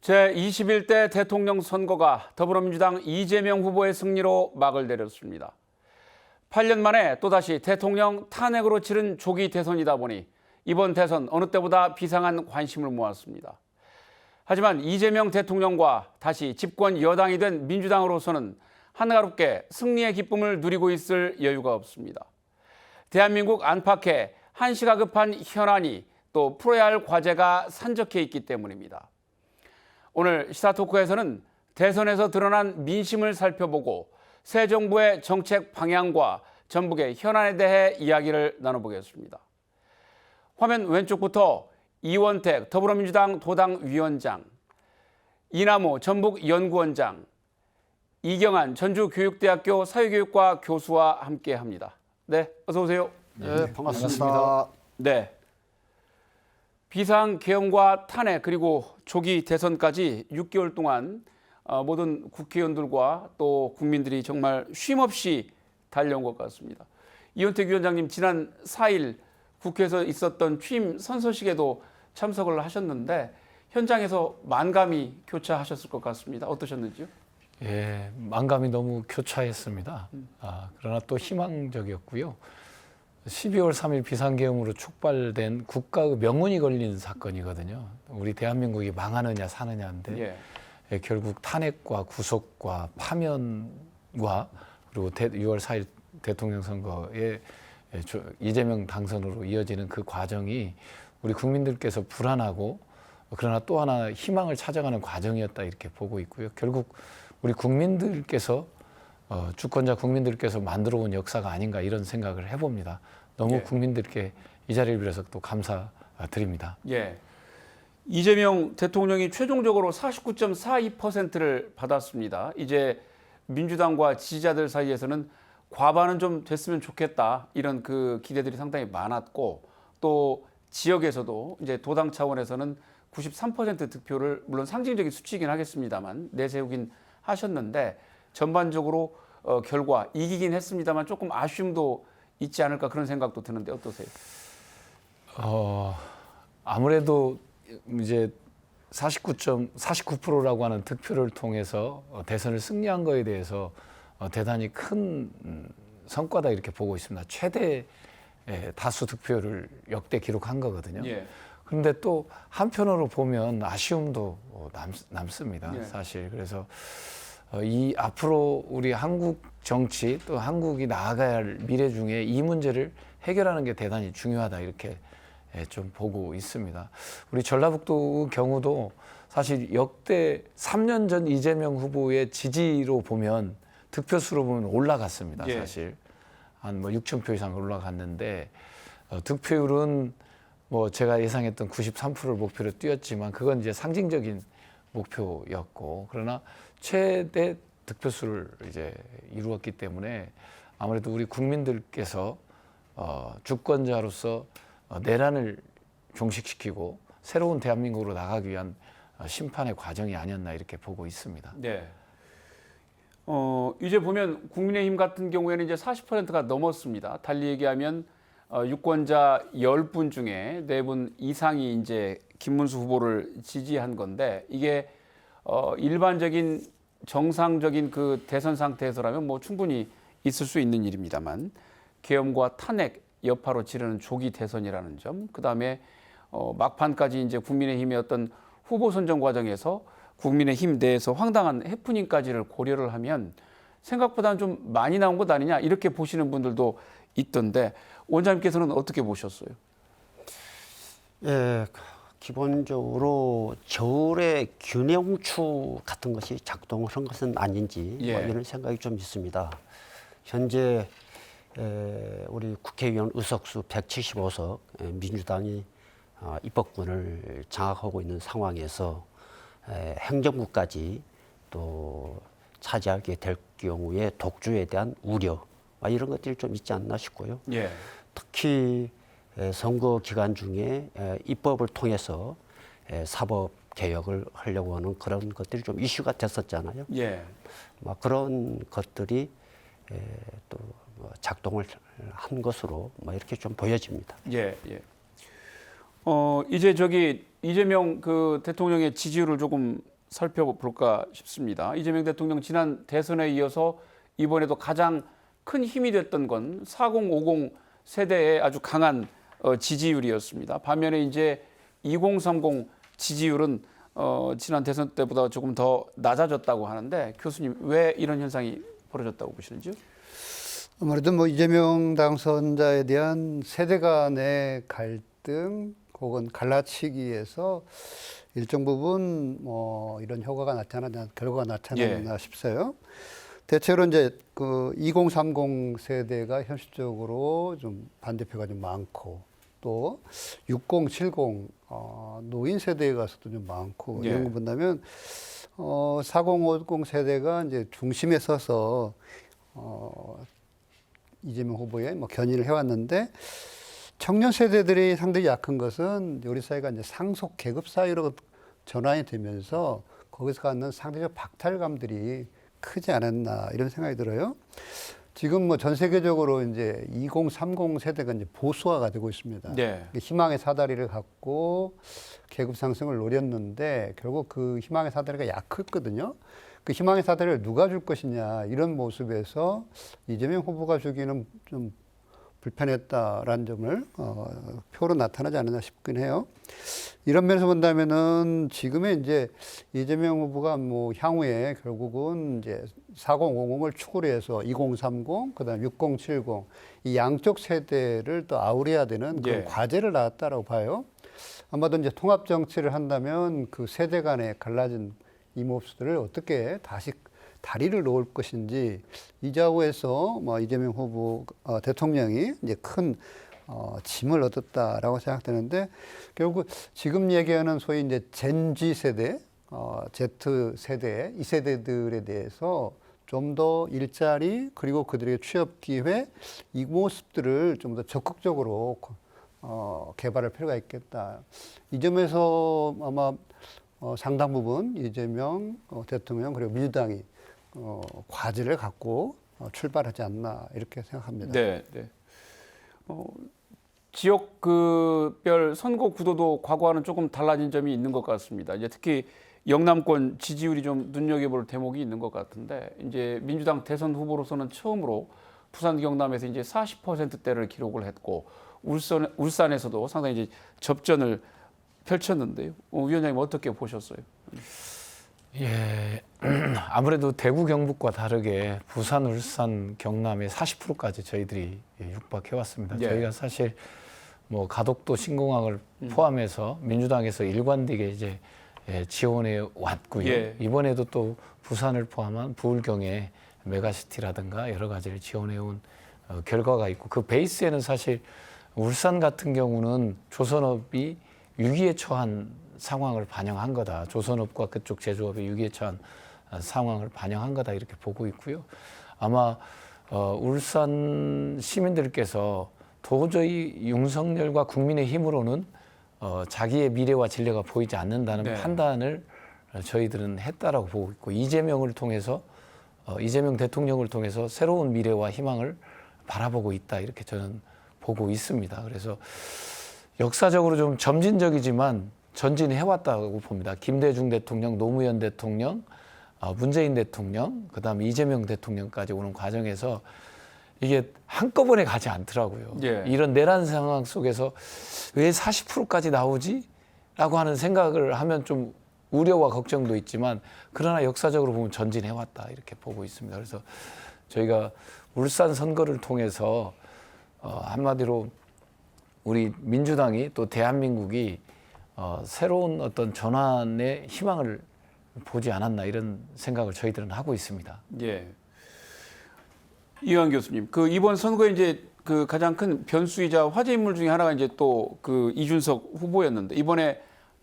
제21대 대통령 선거가 더불어민주당 이재명 후보의 승리로 막을 내렸습니다. 8년 만에 또다시 대통령 탄핵으로 치른 조기 대선이다 보니 이번 대선 어느 때보다 비상한 관심을 모았습니다. 하지만 이재명 대통령과 다시 집권 여당이 된 민주당으로서는 한가롭게 승리의 기쁨을 누리고 있을 여유가 없습니다. 대한민국 안팎에 한시가 급한 현안이 또 풀어야 할 과제가 산적해 있기 때문입니다. 오늘 시사토크에서는 대선에서 드러난 민심을 살펴보고 새 정부의 정책 방향과 전북의 현안에 대해 이야기를 나눠보겠습니다. 화면 왼쪽부터 이원택 더불어민주당 도당위원장, 이남호 전북연구원장, 이경한 전주교육대학교 사회교육과 교수와 함께합니다. 네, 어서 오세요. 네, 반갑습니다. 네. 비상계엄과 탄핵 그리고 조기 대선까지 6개월 동안 모든 국회의원들과 또 국민들이 정말 쉼없이 달려온 것 같습니다. 이원택 위원장님 지난 4일 국회에서 있었던 취임 선서식에도 참석을 하셨는데 현장에서 만감이 교차하셨을 것 같습니다. 어떠셨는지요? 예, 만감이 너무 교차했습니다. 그러나 또 희망적이었고요. 12월 3일 비상계엄으로 촉발된 국가의 명운이 걸린 사건이거든요. 우리 대한민국이 망하느냐 사느냐인데 결국 탄핵과 구속과 파면과 그리고 6월 4일 대통령 선거에 이재명 당선으로 이어지는 그 과정이 우리 국민들께서 불안하고 그러나 또 하나 희망을 찾아가는 과정이었다 이렇게 보고 있고요. 결국 우리 국민들께서 주권자 국민들께서 만들어온 역사가 아닌가 이런 생각을 해봅니다. 너무 국민들께 이 자리를 빌어서 또 감사드립니다. 예. 이재명 대통령이 최종적으로 49.42%를 받았습니다. 이제 민주당과 지지자들 사이에서는 과반은 좀 됐으면 좋겠다 이런 그 기대들이 상당히 많았고 또 지역에서도 이제 도당 차원에서는 93% 득표를 물론 상징적인 수치이긴 하겠습니다만 내세우긴 하셨는데 전반적으로 결과 이기긴 했습니다만 조금 아쉬움도 있지 않을까 그런 생각도 드는데 어떠세요? 아무래도 이제 49.49%라고 하는 득표를 통해서 대선을 승리한 거에 대해서 대단히 큰 성과다 이렇게 보고 있습니다. 최대 다수 득표를 역대 기록한 거거든요. 그런데 또 한편으로 보면 아쉬움도 남습니다. 사실 그래서 이 앞으로 우리 한국 정치 또 한국이 나아가야 할 미래 중에 이 문제를 해결하는 게 대단히 중요하다 이렇게 좀 보고 있습니다. 우리 전라북도 경우도 사실 역대 3년 전 이재명 후보의 지지로 보면 득표수로 보면 올라갔습니다. 사실 한 뭐 6천 표 이상 올라갔는데 득표율은 뭐 제가 예상했던 93%를 목표로 뛰었지만 그건 이제 상징적인 목표였고 그러나 최대 득표수를 이제 이루었기 때문에 아무래도 우리 국민들께서 주권자로서 내란을 종식시키고 새로운 대한민국으로 나가기 위한 심판의 과정이 아니었나 이렇게 보고 있습니다. 네. 이제 보면 국민의힘 같은 경우에는 이제 40%가 넘었습니다. 달리 얘기하면 유권자 10분 중에 4분 이상이 이제 김문수 후보를 지지한 건데 이게 일반적인 정상적인 그 대선 상태에서라면 뭐 충분히 있을 수 있는 일입니다만 계엄과 탄핵 여파로 치르는 조기 대선이라는 점, 그 다음에 막판까지 이제 국민의힘의 어떤 후보 선정 과정에서 국민의힘 내에서 황당한 해프닝까지를 고려를 하면 생각보다는 좀 많이 나온 것 아니냐 이렇게 보시는 분들도 있던데 원장님께서는 어떻게 보셨어요? 예, 기본적으로 저울의 균형추 같은 것이 작동을 한 것은 아닌지 뭐 이런 생각이 좀 있습니다. 현재 우리 국회의원 의석수 175석 민주당이 입법권을 장악하고 있는 상황에서 행정부까지 또 차지하게 될 경우에 독주에 대한 우려 이런 것들이 좀 있지 않나 싶고요. 특히 선거 기간 중에 입법을 통해서 사법 개혁을 하려고 하는 그런 것들이 좀 이슈가 됐었잖아요. 그런 것들이 또 작동을 한 것으로 이렇게 좀 보여집니다. 이제 이재명 그 대통령의 지지율을 조금 살펴볼까 싶습니다. 이재명 대통령 지난 대선에 이어서 이번에도 가장 큰 힘이 됐던 건 4050 세대의 아주 강한 지지율이었습니다. 반면에 이제 2030 지지율은 지난 대선 때보다 조금 더 낮아졌다고 하는데 교수님 왜 이런 현상이 벌어졌다고 보시는지요? 아무래도 뭐 이재명 당선자에 대한 세대 간의 갈등 혹은 갈라치기에서 일정 부분 뭐 이런 효과가 나타나냐, 결과가 나타났나 싶어요. 대체로 이제 그 2030 세대가 현실적으로 좀 반대표가 좀 많고 또 60, 70 노인 세대에 가서도 좀 많고 이런 거 본다면 4050 세대가 이제 중심에 서서 이재명 후보에 뭐 견인을 해왔는데 청년 세대들이 상당히 약한 것은 우리 사회가 이제 상속 계급 사회로 전환이 되면서 거기서 갖는 상대적 박탈감들이 크지 않았나 이런 생각이 들어요. 지금 뭐 전 세계적으로 이제 2030 세대가 이제 보수화가 되고 있습니다. 네. 희망의 사다리를 갖고 계급 상승을 노렸는데 결국 그 희망의 사다리가 약했거든요. 그 희망의 사다리를 누가 줄 것이냐 이런 모습에서 이재명 후보가 주기는 좀 불편했다라는 점을 표로 나타나지 않았나 싶긴 해요. 이런 면에서 본다면은 지금의 이제 이재명 후보가 뭐 향후에 결국은 이제 4050을 축으로 해서 2030, 그다음 6070 이 양쪽 세대를 또 아우려야 되는 그런 과제를 낳았다라고 봐요. 아마도 이제 통합 정치를 한다면 그 세대 간의 갈라진 이 모습들을 어떻게 다시 다리를 놓을 것인지 이 좌우에서 뭐 이재명 후보 대통령이 이제 큰 짐을 얻었다라고 생각되는데 결국 지금 얘기하는 소위 이제 젠지 세대, Z 세대 이 세대들에 대해서 좀 더 일자리 그리고 그들의 취업 기회 이 모습들을 좀 더 적극적으로 개발할 필요가 있겠다. 이 점에서 아마 상당 부분 이재명 대통령 그리고 민주당이 과제를 갖고 출발하지 않나 이렇게 생각합니다. 네, 네. 지역별 선거 구도도 과거와는 조금 달라진 점이 있는 것 같습니다. 이제 특히 영남권 지지율이 좀 눈여겨볼 대목이 있는 것 같은데 이제 민주당 대선 후보로서는 처음으로 부산 경남에서 이제 40%대를 기록을 했고 울산에서도 상당히 이제 접전을 펼쳤는데요. 위원장님 어떻게 보셨어요? 예, 아무래도 대구 경북과 다르게 부산, 울산, 경남에 40%까지 저희들이 육박해 왔습니다. 저희가 사실 뭐 가덕도 신공항을 포함해서 민주당에서 일관되게 이제 지원해 왔고요. 이번에도 또 부산을 포함한 부울경의 메가시티라든가 여러 가지를 지원해 온 결과가 있고 그 베이스에는 사실 울산 같은 경우는 조선업이 위기에 처한 상황을 반영한 거다. 조선업과 그쪽 제조업의 위기에 처한 상황을 반영한 거다 이렇게 보고 있고요. 아마 울산 시민들께서 도저히 윤석열과 국민의힘으로는 자기의 미래와 진례가 보이지 않는다는 판단을 저희들은 했다라고 보고 있고 이재명을 통해서 이재명 대통령을 통해서 새로운 미래와 희망을 바라보고 있다 이렇게 저는 보고 있습니다. 그래서 역사적으로 좀 점진적이지만 전진해왔다고 봅니다. 김대중 대통령, 노무현 대통령, 문재인 대통령, 그다음 이재명 대통령까지 오는 과정에서 이게 한꺼번에 가지 않더라고요. 이런 내란 상황 속에서 왜 40%까지 나오지? 라고 하는 생각을 하면 좀 우려와 걱정도 있지만 그러나 역사적으로 보면 전진해왔다 이렇게 보고 있습니다. 그래서 저희가 울산 선거를 통해서 한마디로 우리 민주당이 또 대한민국이 새로운 어떤 전환의 희망을 보지 않았나 이런 생각을 저희들은 하고 있습니다. 예. 이완 교수님, 그 이번 선거에 이제 그 가장 큰 변수이자 화제 인물 중에 하나가 이제 또 그 이준석 후보였는데 이번에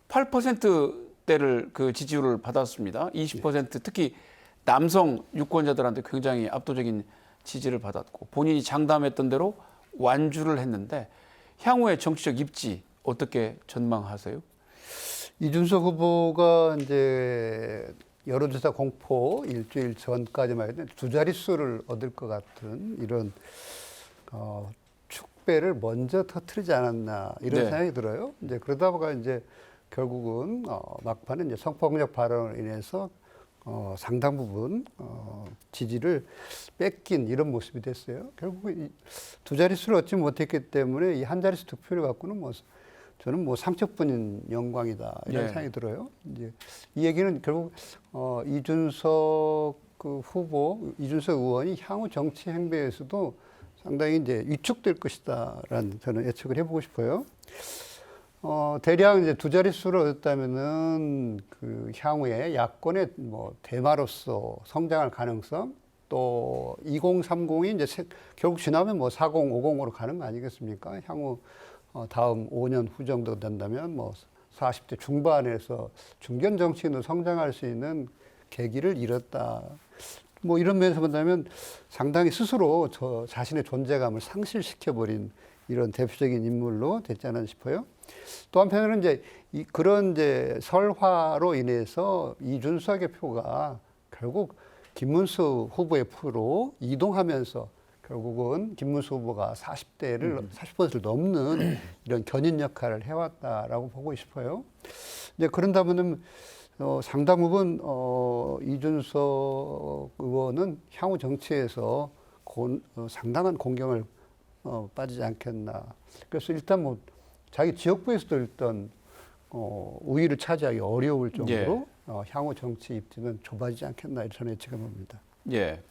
8%대를 그 지지율을 받았습니다. 20% 특히 남성 유권자들한테 굉장히 압도적인 지지를 받았고 본인이 장담했던 대로 완주를 했는데 향후의 정치적 입지 어떻게 전망하세요? 이준석 후보가 이제 여론조사 공포 일주일 전까지만 해도 두 자릿수를 얻을 것 같은 이런 축배를 먼저 터뜨리지 않았나 이런 생각이 들어요. 이제 그러다 보니까 이제 결국은 막판에 이제 성폭력 발언으로 인해서 상당 부분 지지를 뺏긴 이런 모습이 됐어요. 결국 두 자릿수를 얻지 못했기 때문에 이 한 자릿수 득표를 갖고는 저는 상처뿐인 영광이다 이런 생각이 들어요. 이제 이 얘기는 결국 이준석 이준석 의원이 향후 정치 행보에서도 상당히 이제 위축될 것이다라는 저는 예측을 해보고 싶어요. 대략 이제 두 자릿수를 얻었다면은 그 향후에 야권의 대마로서 성장할 가능성, 또 2030이 이제 결국 지나면 40, 50으로 가는 거 아니겠습니까? 향후 다음 5년 후 정도 된다면 40대 중반에서 중견 정치인으로 성장할 수 있는 계기를 잃었다. 이런 면에서 본다면 상당히 스스로 자신의 존재감을 상실시켜버린 이런 대표적인 인물로 됐지 않나 싶어요. 또 한편으로는 이제 그런 설화로 인해서 이준석의 표가 결국 김문수 후보의 표로 이동하면서 결국은 김문수 후보가 40%를 넘는 이런 견인 역할을 해왔다라고 보고 싶어요. 이제 그런다 보면 상당 부분 이준석 의원은 향후 정치에서 상당한 공경을 빠지지 않겠나. 그래서 일단 자기 지역구에서도 일단 우위를 차지하기 어려울 정도로 향후 정치 입지는 좁아지지 않겠나 저는 예측해 봅니다. 예.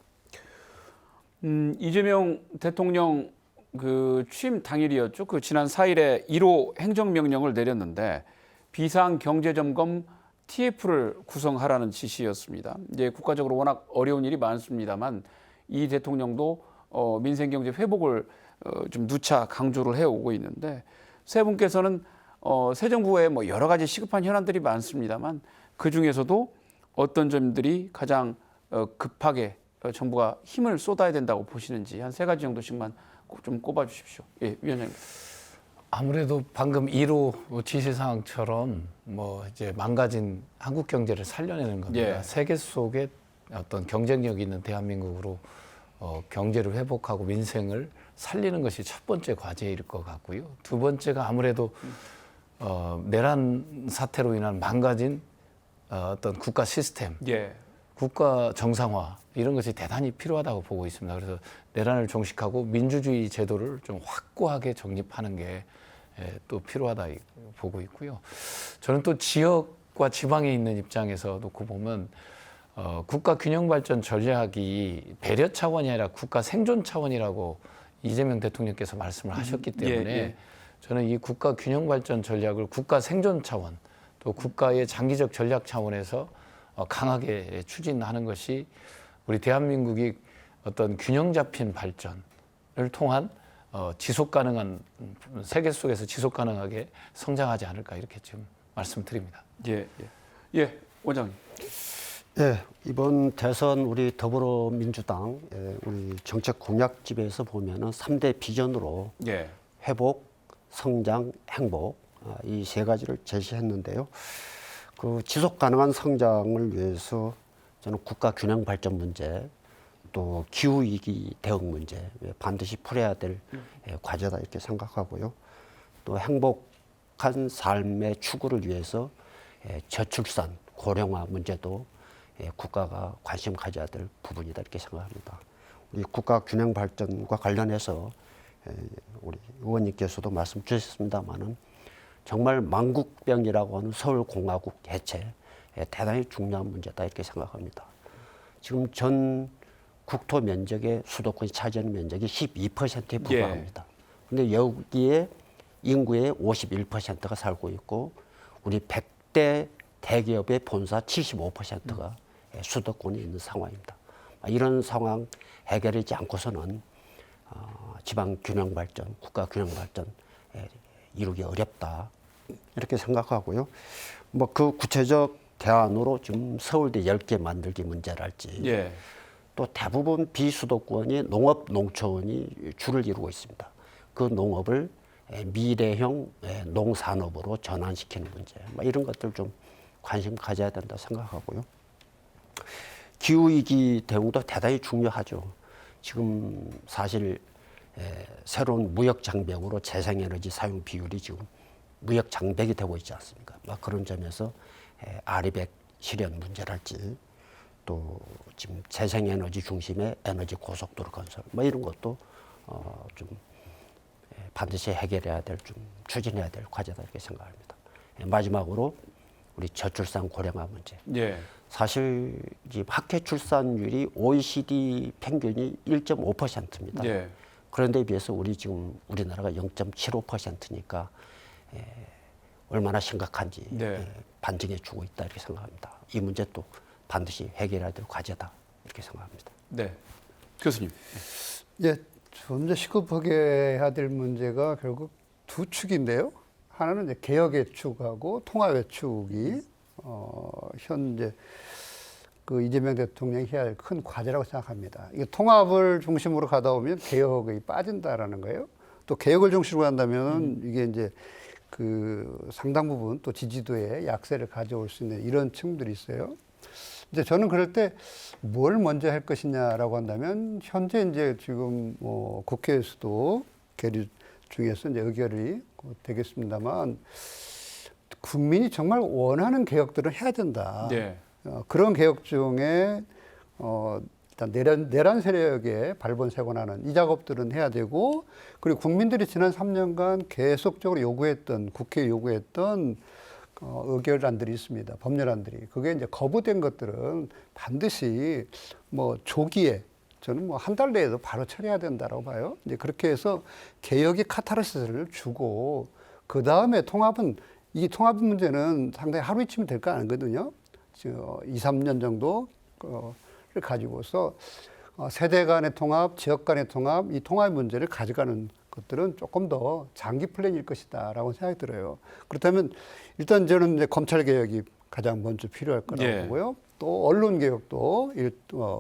이재명 대통령 그 취임 당일이었죠. 그 지난 4일에 1호 행정명령을 내렸는데 비상경제점검 TF를 구성하라는 지시였습니다. 이제 국가적으로 워낙 어려운 일이 많습니다만 이 대통령도 민생경제 회복을 좀 누차 강조를 해오고 있는데 세 분께서는 새 정부에 여러 가지 시급한 현안들이 많습니다만 그 중에서도 어떤 점들이 가장 급하게 정부가 힘을 쏟아야 된다고 보시는지 한 세 가지 정도씩만 좀 꼽아 주십시오. 예, 위원장님. 아무래도 방금 1호 지시사항처럼 이제 망가진 한국 경제를 살려내는 겁니다. 예. 세계 속에 어떤 경쟁력 있는 대한민국으로 경제를 회복하고 민생을 살리는 것이 첫 번째 과제일 것 같고요. 두 번째가 아무래도 내란 사태로 인한 망가진 어떤 국가 시스템, 예. 국가 정상화 이런 것이 대단히 필요하다고 보고 있습니다. 그래서 내란을 종식하고 민주주의 제도를 좀 확고하게 정립하는 게 또 필요하다 보고 있고요. 저는 또 지역과 지방에 있는 입장에서 놓고 보면 국가 균형 발전 전략이 배려 차원이 아니라 국가 생존 차원이라고 이재명 대통령께서 말씀을 하셨기 때문에 예. 저는 이 국가 균형 발전 전략을 국가 생존 차원 또 국가의 장기적 전략 차원에서 강하게 추진하는 것이 우리 대한민국이 어떤 균형 잡힌 발전을 통한 지속 가능한 세계 속에서 지속 가능하게 성장하지 않을까 이렇게 지금 말씀드립니다. 예, 예. 예, 원장님. 네, 이번 대선 우리 더불어민주당 우리 정책 공약집에서 보면은 3대 비전으로 예. 회복, 성장, 행복 이 세 가지를 제시했는데요. 그 지속 가능한 성장을 위해서 저는 국가 균형 발전 문제, 또 기후 위기 대응 문제 반드시 풀어야 될 과제다 이렇게 생각하고요. 또 행복한 삶의 추구를 위해서 저출산, 고령화 문제도 국가가 관심 가져야 될 부분이다 이렇게 생각합니다. 우리 국가 균형 발전과 관련해서 우리 의원님께서도 말씀 주셨습니다만은 정말 만국병이라고 하는 서울공화국 해체 대단히 중요한 문제다 이렇게 생각합니다. 지금 전 국토 면적의 수도권이 차지하는 면적이 12%에 불과합니다. 그런데 여기에 인구의 51%가 살고 있고 우리 100대 대기업의 본사 75%가 수도권에 있는 상황입니다. 이런 상황 해결하지 않고서는 지방 균형 발전, 국가 균형 발전 이루기 어렵다 이렇게 생각하고요. 그 구체적 대안으로 지금 서울대 10개 만들기 문제랄지 예. 또 대부분 비수도권이 농업, 농촌이 주를 이루고 있습니다. 그 농업을 미래형 농산업으로 전환시키는 문제, 이런 것들 좀 관심 가져야 된다 생각하고요. 기후위기 대응도 대단히 중요하죠. 지금 사실 새로운 무역 장벽으로 재생에너지 사용 비율이 지금 무역 장벽이 되고 있지 않습니까? 막 그런 점에서 아리백 실현 문제랄지 또 지금 재생에너지 중심의 에너지 고속도로 건설 뭐 이런 것도 좀 반드시 해결해야 될, 좀 추진해야 될 과제다 이렇게 생각합니다. 마지막으로 우리 저출산 고령화 문제. 예. 사실 지금 학회 출산율이 OECD 평균이 1.5%입니다. 예. 그런데 비해서 우리나라가 0.75%니까 얼마나 심각한지 네. 반증해 주고 있다 이렇게 생각합니다. 이 문제 또 반드시 해결해야 될 과제다 이렇게 생각합니다. 네. 교수님. 예, 좀 더 시급하게 해야 될 문제가 결국 두 축인데요. 하나는 이제 개혁의 축하고 통합의 축이 현재 그 이재명 대통령이 해야 할 큰 과제라고 생각합니다. 이게 통합을 중심으로 가다 보면 개혁이 빠진다라는 거예요. 또 개혁을 중심으로 한다면 이게 이제 그 상당 부분 또 지지도에 약세를 가져올 수 있는 이런 층들이 있어요. 이제 저는 그럴 때 뭘 먼저 할 것이냐라고 한다면 현재 이제 지금 뭐 국회에서도 계류 중에서 이제 의결이 되겠습니다만 국민이 정말 원하는 개혁들은 해야 된다. 네. 그런 개혁 중에 일단 내란 세력에 발본색원하는 이 작업들은 해야 되고 그리고 국민들이 지난 3년간 계속적으로 요구했던 국회에 요구했던 의결안들이 있습니다. 법률안들이. 그게 이제 거부된 것들은 반드시 뭐 조기에 저는 뭐 한 달 내에도 바로 처리해야 된다고 봐요. 이제 그렇게 해서 개혁의 카타르시스를 주고 그 다음에 통합은 이 통합 문제는 상당히 하루 이치면 될 거 아니거든요. 2, 3년 정도를 가지고서 세대 간의 통합, 지역 간의 통합, 이 통합 문제를 가져가는 것들은 조금 더 장기 플랜일 것이다라고 생각이 들어요. 그렇다면 일단 저는 이제 검찰 개혁이 가장 먼저 필요할 거라고 예. 보고요. 또 언론 개혁도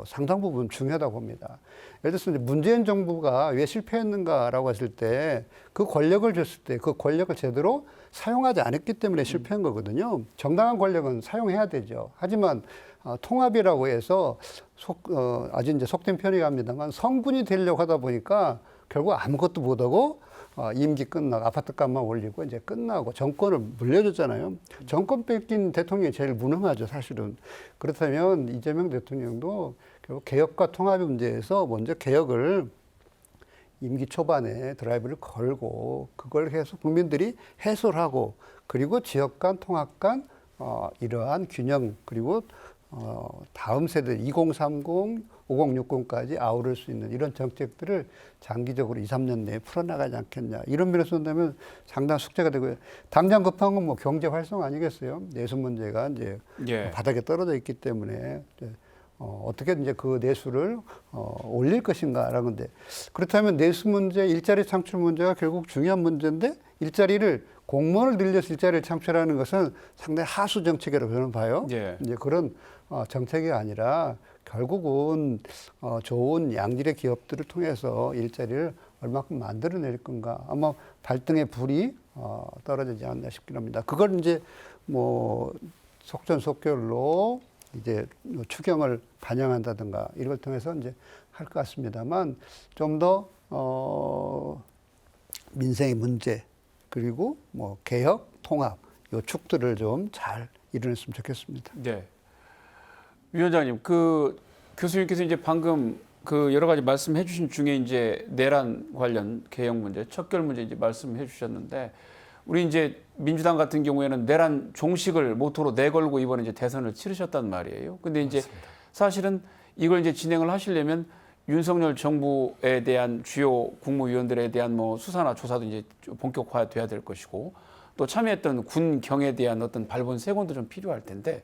상당 부분 중요하다고 봅니다. 예를 들어서 이제 문재인 정부가 왜 실패했는가라고 했을 때 그 권력을 줬을 때 그 권력을 제대로 사용하지 않았기 때문에 실패한 거거든요. 정당한 권력은 사용해야 되죠. 하지만 통합이라고 해서 아주 이제 속된 표현이 갑니다만 성분이 되려고 하다 보니까 결국 아무것도 못하고 임기 끝나고 아파트 값만 올리고 이제 끝나고 정권을 물려줬잖아요. 정권 뺏긴 대통령이 제일 무능하죠, 사실은. 그렇다면 이재명 대통령도 결국 개혁과 통합의 문제에서 먼저 개혁을 임기 초반에 드라이브를 걸고 그걸 해서 국민들이 해소하고 그리고 지역 간 통합 간 이러한 균형 그리고 다음 세대 2030, 5060까지 아우를 수 있는 이런 정책들을 장기적으로 2, 3년 내에 풀어나가지 않겠냐. 이런 면에서 본다면 상당한 숙제가 되고요. 당장 급한 건 뭐 경제 활성 아니겠어요? 내수 문제가 이제 예. 바닥에 떨어져 있기 때문에 어떻게 이제 그 내수를 올릴 것인가라는 건데 그렇다면 내수 문제, 일자리 창출 문제가 결국 중요한 문제인데 일자리를 공무원을 늘려서 일자리를 창출하는 것은 상당히 하수 정책이라고 저는 봐요. 예. 이제 그런 정책이 아니라 결국은 좋은 양질의 기업들을 통해서 일자리를 얼마큼 만들어낼 건가. 아마 발등에 불이 떨어지지 않나 싶긴 합니다. 그걸 이제 뭐 속전속결로 이제 추경을 반영한다든가 이걸 통해서 이제 할 것 같습니다만 좀 더 민생의 문제 그리고 뭐 개혁, 통합 요 축들을 좀 잘 이뤄냈으면 좋겠습니다. 네. 위원장님, 그 교수님께서 이제 방금 그 여러 가지 말씀해 주신 중에 이제 내란 관련 개혁 문제, 척결 문제 이제 말씀해 주셨는데 우리 이제 민주당 같은 경우에는 내란 종식을 모토로 내걸고 이번에 이제 대선을 치르셨단 말이에요. 근데 이제 맞습니다. 사실은 이걸 이제 진행을 하시려면 윤석열 정부에 대한 주요 국무위원들에 대한 뭐 수사나 조사도 이제 본격화돼야 될 것이고 또 참여했던 군경에 대한 어떤 발본색원도 좀 필요할 텐데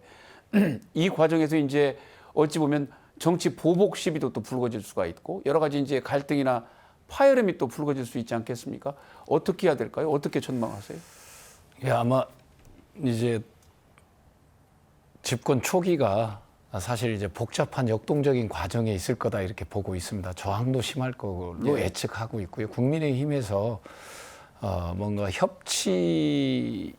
이 과정에서 이제 어찌 보면 정치 보복 시비도 또 불거질 수가 있고 여러 가지 이제 갈등이나 파열음이 또 불거질 수 있지 않겠습니까? 어떻게 해야 될까요? 어떻게 전망하세요? 예, 아마 이제 집권 초기가 사실 이제 복잡한 역동적인 과정에 있을 거다 이렇게 보고 있습니다. 저항도 심할 거로 예. 예측하고 있고요. 국민의힘에서 뭔가 협치의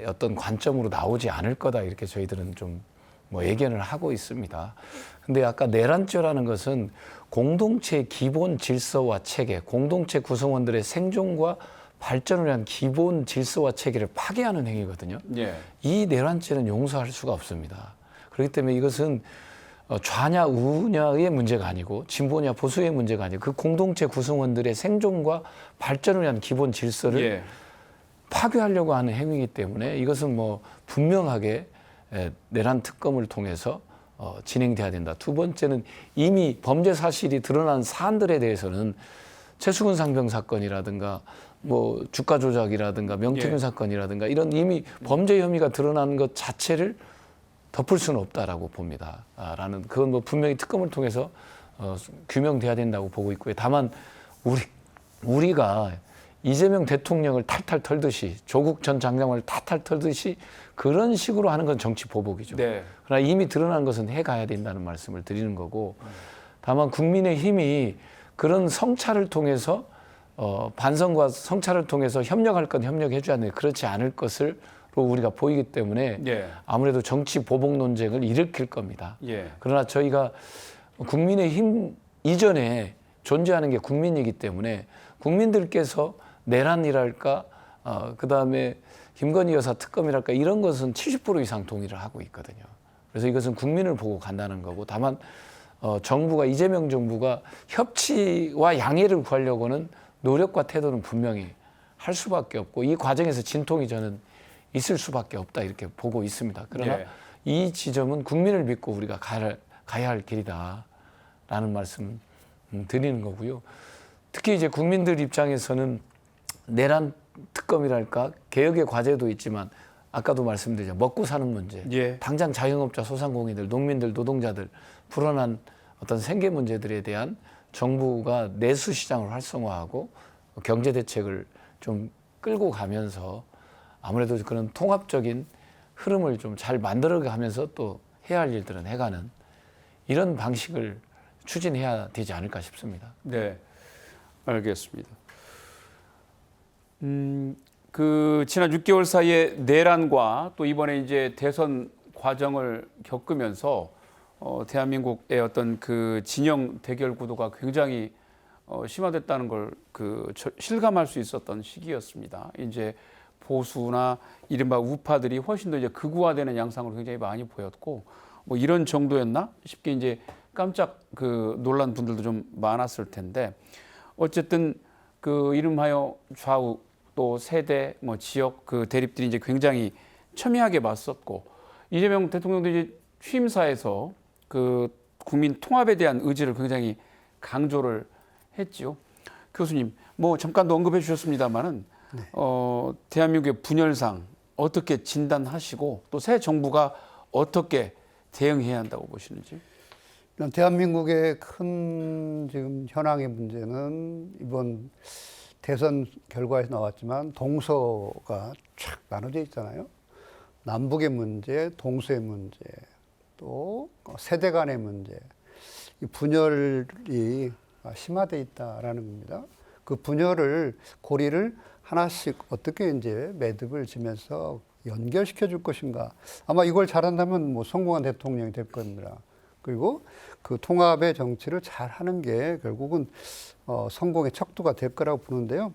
어떤 관점으로 나오지 않을 거다 이렇게 저희들은 좀 뭐 예견을 하고 있습니다. 근데 아까 내란죄라는 것은 공동체의 기본 질서와 체계, 공동체 구성원들의 생존과 발전을 위한 기본 질서와 체계를 파괴하는 행위거든요. 예. 이 내란죄는 용서할 수가 없습니다. 그렇기 때문에 이것은 좌냐 우냐의 문제가 아니고 진보냐 보수의 문제가 아니고 그 공동체 구성원들의 생존과 발전을 위한 기본 질서를 예. 파괴하려고 하는 행위이기 때문에 이것은 뭐 분명하게 내란 특검을 통해서 진행돼야 된다. 두 번째는 이미 범죄 사실이 드러난 사안들에 대해서는 최수근 상병 사건이라든가 뭐 주가 조작이라든가 명태균 예. 사건이라든가 이런 이미 범죄 혐의가 드러난 것 자체를 덮을 수는 없다라고 봅니다. 라는 그건 뭐 분명히 특검을 통해서 규명돼야 된다고 보고 있고요. 다만 우리가 이재명 대통령을 탈탈 털듯이 조국 전 장관을 탈탈 털듯이 그런 식으로 하는 건 정치 보복이죠. 네. 그러나 이미 드러난 것은 해가야 된다는 말씀을 드리는 거고 다만 국민의힘이 그런 성찰을 통해서 반성과 성찰을 통해서 협력할 건 협력해 줘야 되는데 그렇지 않을 것을 우리가 보이기 때문에 예. 아무래도 정치 보복 논쟁을 일으킬 겁니다. 예. 그러나 저희가 국민의힘 이전에 존재하는 게 국민이기 때문에 국민들께서 내란이랄까 그다음에 김건희 여사 특검이랄까 이런 것은 70% 이상 동의를 하고 있거든요. 그래서 이것은 국민을 보고 간다는 거고 다만 정부가 이재명 정부가 협치와 양해를 구하려고는 노력과 태도는 분명히 할 수밖에 없고 이 과정에서 진통이 저는 있을 수밖에 없다 이렇게 보고 있습니다. 그러나 예. 이 지점은 국민을 믿고 우리가 가야 할 길이다라는 말씀 드리는 거고요. 특히 이제 국민들 입장에서는 내란 특검이랄까 개혁의 과제도 있지만 아까도 말씀드렸죠. 먹고 사는 문제. 예. 당장 자영업자, 소상공인들, 농민들, 노동자들 불어난 어떤 생계 문제들에 대한 정부가 내수 시장을 활성화하고 경제 대책을 좀 끌고 가면서 아무래도 그런 통합적인 흐름을 좀 잘 만들어가면서 또 해야 할 일들은 해가는 이런 방식을 추진해야 되지 않을까 싶습니다. 네, 알겠습니다. 그 지난 6개월 사이에 내란과 또 이번에 이제 대선 과정을 겪으면서 대한민국의 어떤 그 진영 대결 구도가 굉장히 심화됐다는 걸 그 실감할 수 있었던 시기였습니다. 이제 보수나 이른바 우파들이 훨씬 더 이제 극우화되는 양상으로 굉장히 많이 보였고 뭐 이런 정도였나 싶게 이제 깜짝 그 놀란 분들도 좀 많았을 텐데 어쨌든 그 이름하여 좌우 또 세대 뭐 지역 그 대립들이 이제 굉장히 첨예하게 맞섰고 이재명 대통령도 이제 취임사에서 그 국민 통합에 대한 의지를 굉장히 강조를 했죠. 교수님 뭐 잠깐도 언급해 주셨습니다만은 네. 대한민국의 분열상 어떻게 진단하시고 또 새 정부가 어떻게 대응해야 한다고 보시는지? 대한민국의 큰 지금 현황의 문제는 이번 대선 결과에서 나왔지만 동서가 쫙 나눠져 있잖아요. 남북의 문제, 동서의 문제, 또 세대 간의 문제, 이 분열이 심화돼 있다라는 겁니다. 그 분열을 고리를 하나씩 어떻게 이제 매듭을 지면서 연결시켜 줄 것인가. 아마 이걸 잘한다면 뭐 성공한 대통령이 될 겁니다. 그리고 그 통합의 정치를 잘 하는 게 결국은 성공의 척도가 될 거라고 보는데요.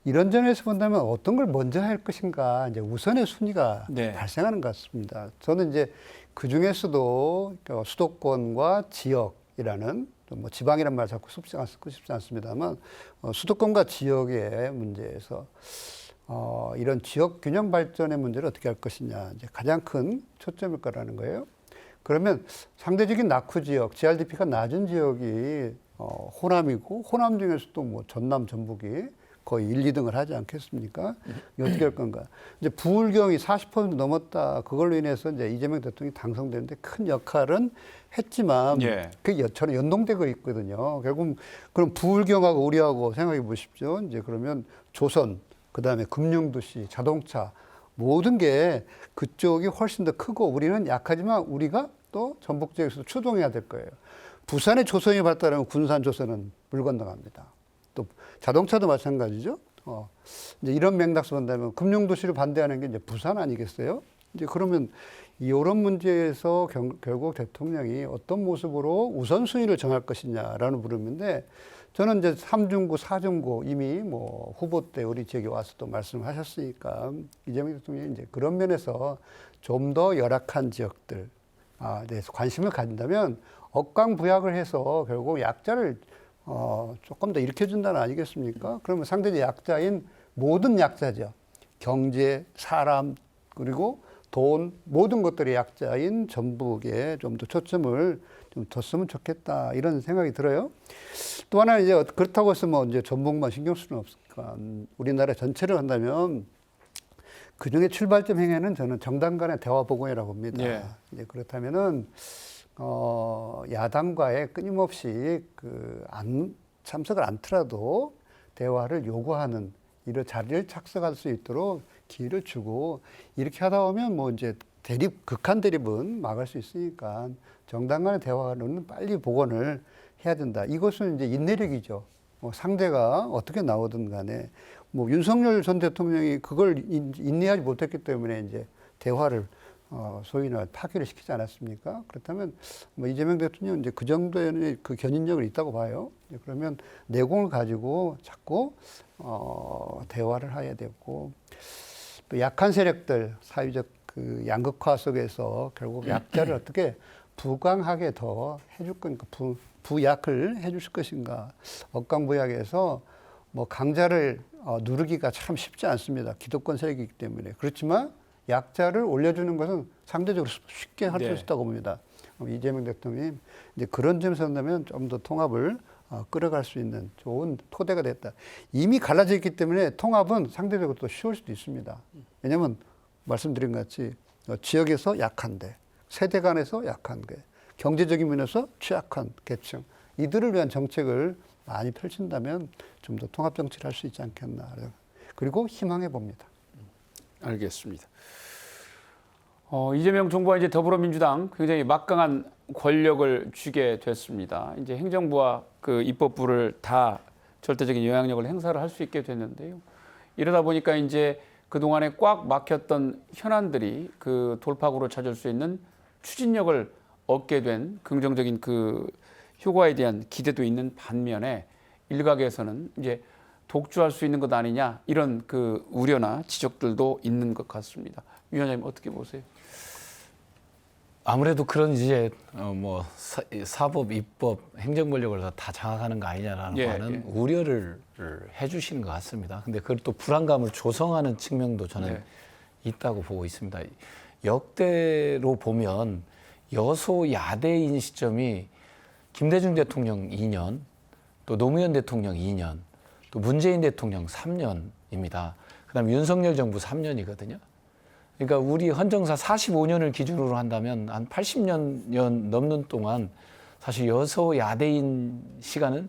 이런 점에서 본다면 어떤 걸 먼저 할 것인가 이제 우선의 순위가 네. 발생하는 것 같습니다. 저는 이제 그 중에서도 수도권과 지역이라는 뭐 지방이란 말 자꾸 쓰고 싶지 않습니다만 수도권과 지역의 문제에서 이런 지역 균형 발전의 문제를 어떻게 할 것이냐 이제 가장 큰 초점일 거라는 거예요. 그러면 상대적인 낙후 지역, GRDP가 낮은 지역이 호남이고 호남 중에서도 뭐 전남, 전북이 거의 1, 2등을 하지 않겠습니까? 어떻게 할 건가? 이제 부울경이 40% 넘었다. 그걸로 인해서 이제 이재명 대통령이 당선되는데 큰 역할은 했지만 예. 그게 저는 연동되고 있거든요. 결국 그럼 부울경하고 우리하고 생각해 보십시오. 이제 그러면 조선, 그 다음에 금융도시, 자동차 모든 게 그쪽이 훨씬 더 크고 우리는 약하지만 우리가 또 전북 지역에서 추동해야 될 거예요. 부산의 조선이 발달하면 군산 조선은 물 건너갑니다. 또 자동차도 마찬가지죠. 이제 이런 맥락에서 본다면 금융도시를 반대하는 게 이제 부산 아니겠어요? 이제 그러면 이런 문제에서 결국 대통령이 어떤 모습으로 우선순위를 정할 것이냐라는 물음인데 저는 이제 3중구, 4중구 이미 뭐 후보 때 우리 지역에 와서 또 말씀하셨으니까 이재명 대통령이 이제 그런 면에서 좀 더 열악한 지역들 대해서 관심을 가진다면 억강부약을 해서 결국 약자를 조금 더 일으켜준다는 아니겠습니까? 그러면 상대적 약자인 모든 약자죠. 경제, 사람, 그리고 돈, 모든 것들의 약자인 전북에 좀 더 초점을 좀 뒀으면 좋겠다. 이런 생각이 들어요. 또 하나 이제 그렇다고 해서 뭐 이제 전북만 신경 쓰는 없으니까 우리나라 전체를 한다면 그 중에 출발점 행위는 저는 정당 간의 대화 보고회라고 봅니다. 예. 이제 그렇다면은 야당과의 끊임없이 참석을 않더라도 대화를 요구하는 이런 자리를 착석할 수 있도록 기회를 주고 이렇게 하다 보면 뭐 이제 극한 대립은 막을 수 있으니까 정당 간의 대화로는 빨리 복원을 해야 된다. 이것은 이제 인내력이죠. 상대가 어떻게 나오든 간에 뭐 윤석열 전 대통령이 그걸 인내하지 못했기 때문에 이제 대화를 소위 말해 파기를 시키지 않았습니까? 그렇다면 뭐 이재명 대통령은 이제 그 정도의 그 견인력을 있다고 봐요. 그러면 내공을 가지고 자꾸 대화를 해야 되고 또 약한 세력들 사회적 그 양극화 속에서 결국 약자를 어떻게 부강하게 더 해줄 거니까 부약을 해줄 것인가. 억강부약에서 뭐 강자를 누르기가 참 쉽지 않습니다. 기득권 세력이기 때문에. 그렇지만 약자를 올려주는 것은 상대적으로 쉽게 할 수 있다고 봅니다. 이재명 대통령이 이제 그런 점에서 한다면 좀 더 통합을 끌어갈 수 있는 좋은 토대가 됐다. 이미 갈라져 있기 때문에 통합은 상대적으로 또 쉬울 수도 있습니다. 왜냐하면 말씀드린 것 같이 지역에서 약한데, 세대 간에서 약한데, 경제적인 면에서 취약한 계층, 이들을 위한 정책을 많이 펼친다면 좀 더 통합 정치를 할 수 있지 않겠나. 그리고 희망해 봅니다. 알겠습니다. 이재명 정부와 이제 더불어민주당 굉장히 막강한 권력을 쥐게 됐습니다. 이제 행정부와 그 입법부를 다 절대적인 영향력을 행사를 할 수 있게 됐는데요. 이러다 보니까 이제 그동안에 꽉 막혔던 현안들이 그 돌파구를 찾을 수 있는 추진력을 얻게 된 긍정적인 그 효과에 대한 기대도 있는 반면에 일각에서는 이제 독주할 수 있는 것 아니냐 이런 그 우려나 지적들도 있는 것 같습니다. 위원장님 어떻게 보세요? 아무래도 그런 이제 뭐 사법, 입법, 행정 권력을 다 장악하는 거 아니냐라는 하는 우려를 해주시는 것 같습니다. 근데 그걸 또 불안감을 조성하는 측면도 저는 있다고 보고 있습니다. 역대로 보면 여소야대인 시점이 김대중 대통령 2년, 또 노무현 대통령 2년, 또 문재인 대통령 3년입니다. 그다음 윤석열 정부 3년이거든요. 그러니까 우리 헌정사 45년을 기준으로 한다면 한 80년 넘는 동안 사실 여소야대인 시간은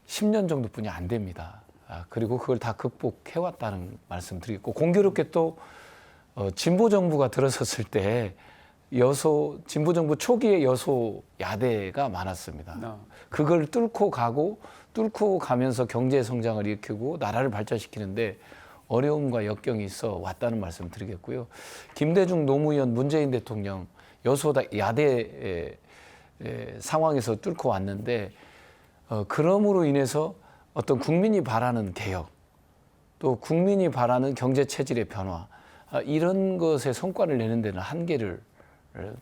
10년 정도뿐이 안 됩니다. 그리고 그걸 다 극복해왔다는 말씀 드리겠고, 공교롭게 또 진보 정부가 들어섰을 때 진보 정부 초기에 여소야대가 많았습니다. 그걸 뚫고 가면서 경제 성장을 일으키고 나라를 발전시키는데 어려움과 역경이 있어 왔다는 말씀 드리겠고요. 김대중, 노무현, 문재인 대통령 여소야대 상황에서 뚫고 왔는데 그럼으로 인해서 어떤 국민이 바라는 개혁, 또 국민이 바라는 경제 체질의 변화, 이런 것에 성과를 내는 데는 한계를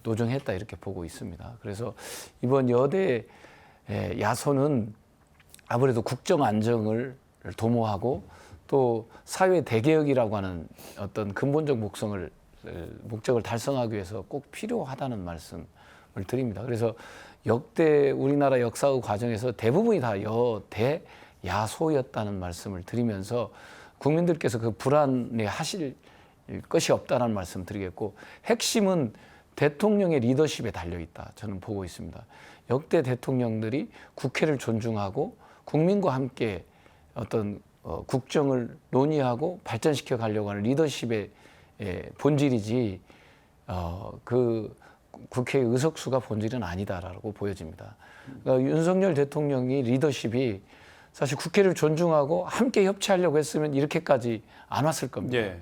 노정했다 이렇게 보고 있습니다. 그래서 이번 여대 야소는 아무래도 국정 안정을 도모하고 또 사회 대개혁이라고 하는 어떤 근본적 목적을 달성하기 위해서 꼭 필요하다는 말씀을 드립니다. 그래서 역대 우리나라 역사의 과정에서 대부분이 다 여대 야소였다는 말씀을 드리면서 국민들께서 그 불안해 하실 것이 없다는 말씀 드리겠고, 핵심은 대통령의 리더십에 달려있다 저는 보고 있습니다. 역대 대통령들이 국회를 존중하고 국민과 함께 어떤 국정을 논의하고 발전시켜 가려고 하는 리더십의 본질이지 그 국회의 의석수가 본질은 아니다라고 보여집니다. 그러니까 윤석열 대통령이 리더십이 사실 국회를 존중하고 함께 협치하려고 했으면 이렇게까지 안 왔을 겁니다.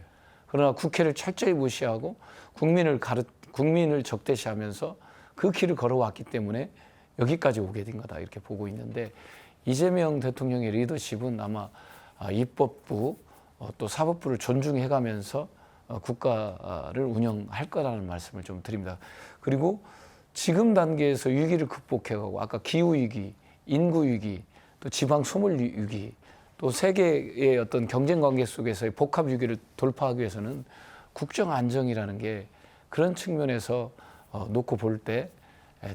그러나 국회를 철저히 무시하고 국민을 적대시하면서 그 길을 걸어왔기 때문에 여기까지 오게 된 거다 이렇게 보고 있는데, 이재명 대통령의 리더십은 아마 입법부 또 사법부를 존중해가면서 국가를 운영할 거라는 말씀을 좀 드립니다. 그리고 지금 단계에서 위기를 극복해가고 아까 기후 위기, 인구 위기, 또 지방 소멸 위기, 또 세계의 어떤 경쟁 관계 속에서의 복합 위기를 돌파하기 위해서는 국정 안정이라는 게 그런 측면에서 놓고 볼 때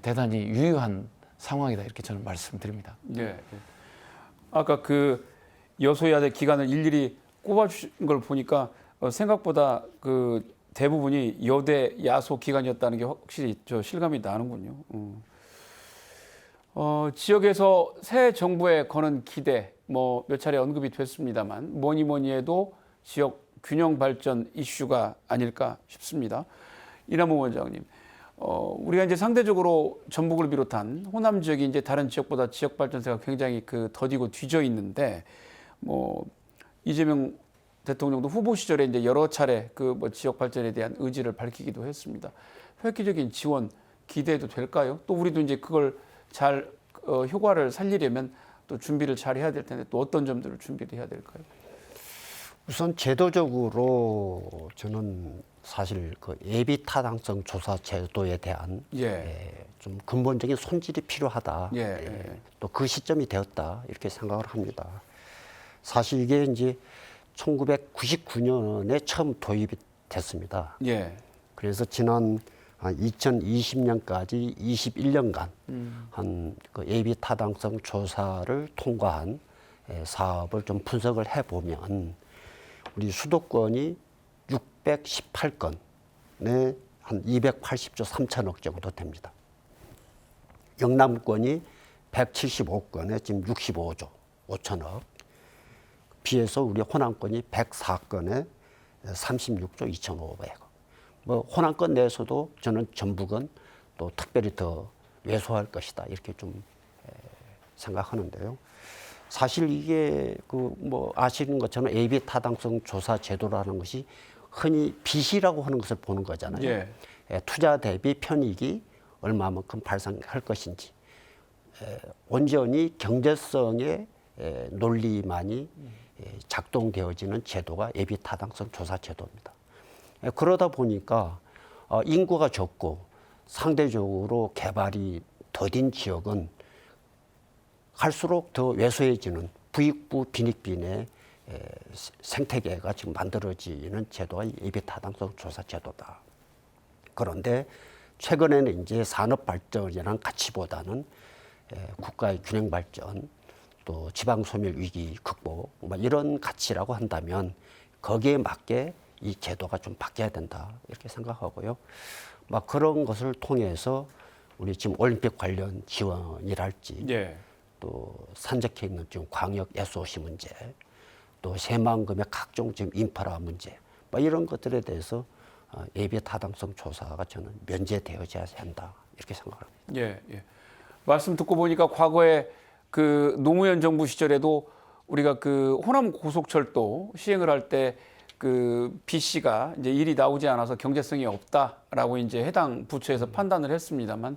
대단히 유효한 상황이다 이렇게 저는 말씀드립니다. 예. 아까 그 여소야대 기간을 일일이 꼽아주신 걸 보니까 생각보다 그 대부분이 여대 야소 기간이었다는 게 확실히 저 실감이 나는군요. 지역에서 새 정부에 거는 기대 뭐 몇 차례 언급이 됐습니다만 뭐니 해도 지역 균형 발전 이슈가 아닐까 싶습니다. 이남우 원장님, 우리가 이제 상대적으로 전북을 비롯한 호남 지역이 이제 다른 지역보다 지역 발전세가 굉장히 그 더디고 뒤져 있는데 뭐 이재명 대통령도 후보 시절에 이제 여러 차례 그 뭐 지역 발전에 대한 의지를 밝히기도 했습니다. 획기적인 지원 기대해도 될까요? 또 우리도 이제 그걸 잘 효과를 살리려면 또 준비를 잘 해야 될 텐데 또 어떤 점들을 준비를 해야 될까요? 우선 제도적으로 저는 사실 그 예비 타당성 조사 제도에 대한 좀 근본적인 손질이 필요하다. 또 그 시점이 되었다 이렇게 생각을 합니다. 사실 이게 이제 1999년에 처음 도입이 됐습니다. 그래서 지난 2020년까지 21년간 한 그 예비 타당성 조사를 통과한 사업을 좀 분석을 해보면 우리 수도권이 618건에 한 280조 3천억 정도 됩니다. 영남권이 175건에 지금 65조 5천억. 비해서 우리 호남권이 104건에 36조 2,500억. 뭐 호남권 내에서도 저는 전북은 또 특별히 더 왜소할 것이다 이렇게 좀 생각하는데요. 사실 이게 그 뭐 아시는 것처럼 예비 타당성 조사 제도라는 것이 흔히 빚이라고 하는 것을 보는 거잖아요. 투자 대비 편익이 얼마만큼 발생할 것인지 온전히 경제성의 논리만이 작동되어지는 제도가 예비 타당성 조사 제도입니다. 그러다 보니까 인구가 적고 상대적으로 개발이 더딘 지역은 갈수록 더 왜소해지는 부익부 빈익빈의 생태계가 지금 만들어지는 제도가 예비 타당성 조사 제도다. 그런데 최근에는 이제 산업 발전이란 가치보다는 국가의 균형 발전 또 지방 소멸 위기 극복 뭐 이런 가치라고 한다면 거기에 맞게 이 제도가 좀 바뀌어야 된다 이렇게 생각하고요. 막 그런 것을 통해서 우리 지금 올림픽 관련 지원이랄지 또 산적해 있는 지금 광역 SOC 문제 또 새만금의 각종 지금 인프라 문제 뭐 이런 것들에 대해서 예비 타당성 조사가 저는 면제되어져야 한다 이렇게 생각합니다. 말씀 듣고 보니까 과거에 그 노무현 정부 시절에도 우리가 그 호남 고속철도 시행을 할 때 그 B 씨가 이제 일이 나오지 않아서 경제성이 없다라고 이제 해당 부처에서 판단을 했습니다만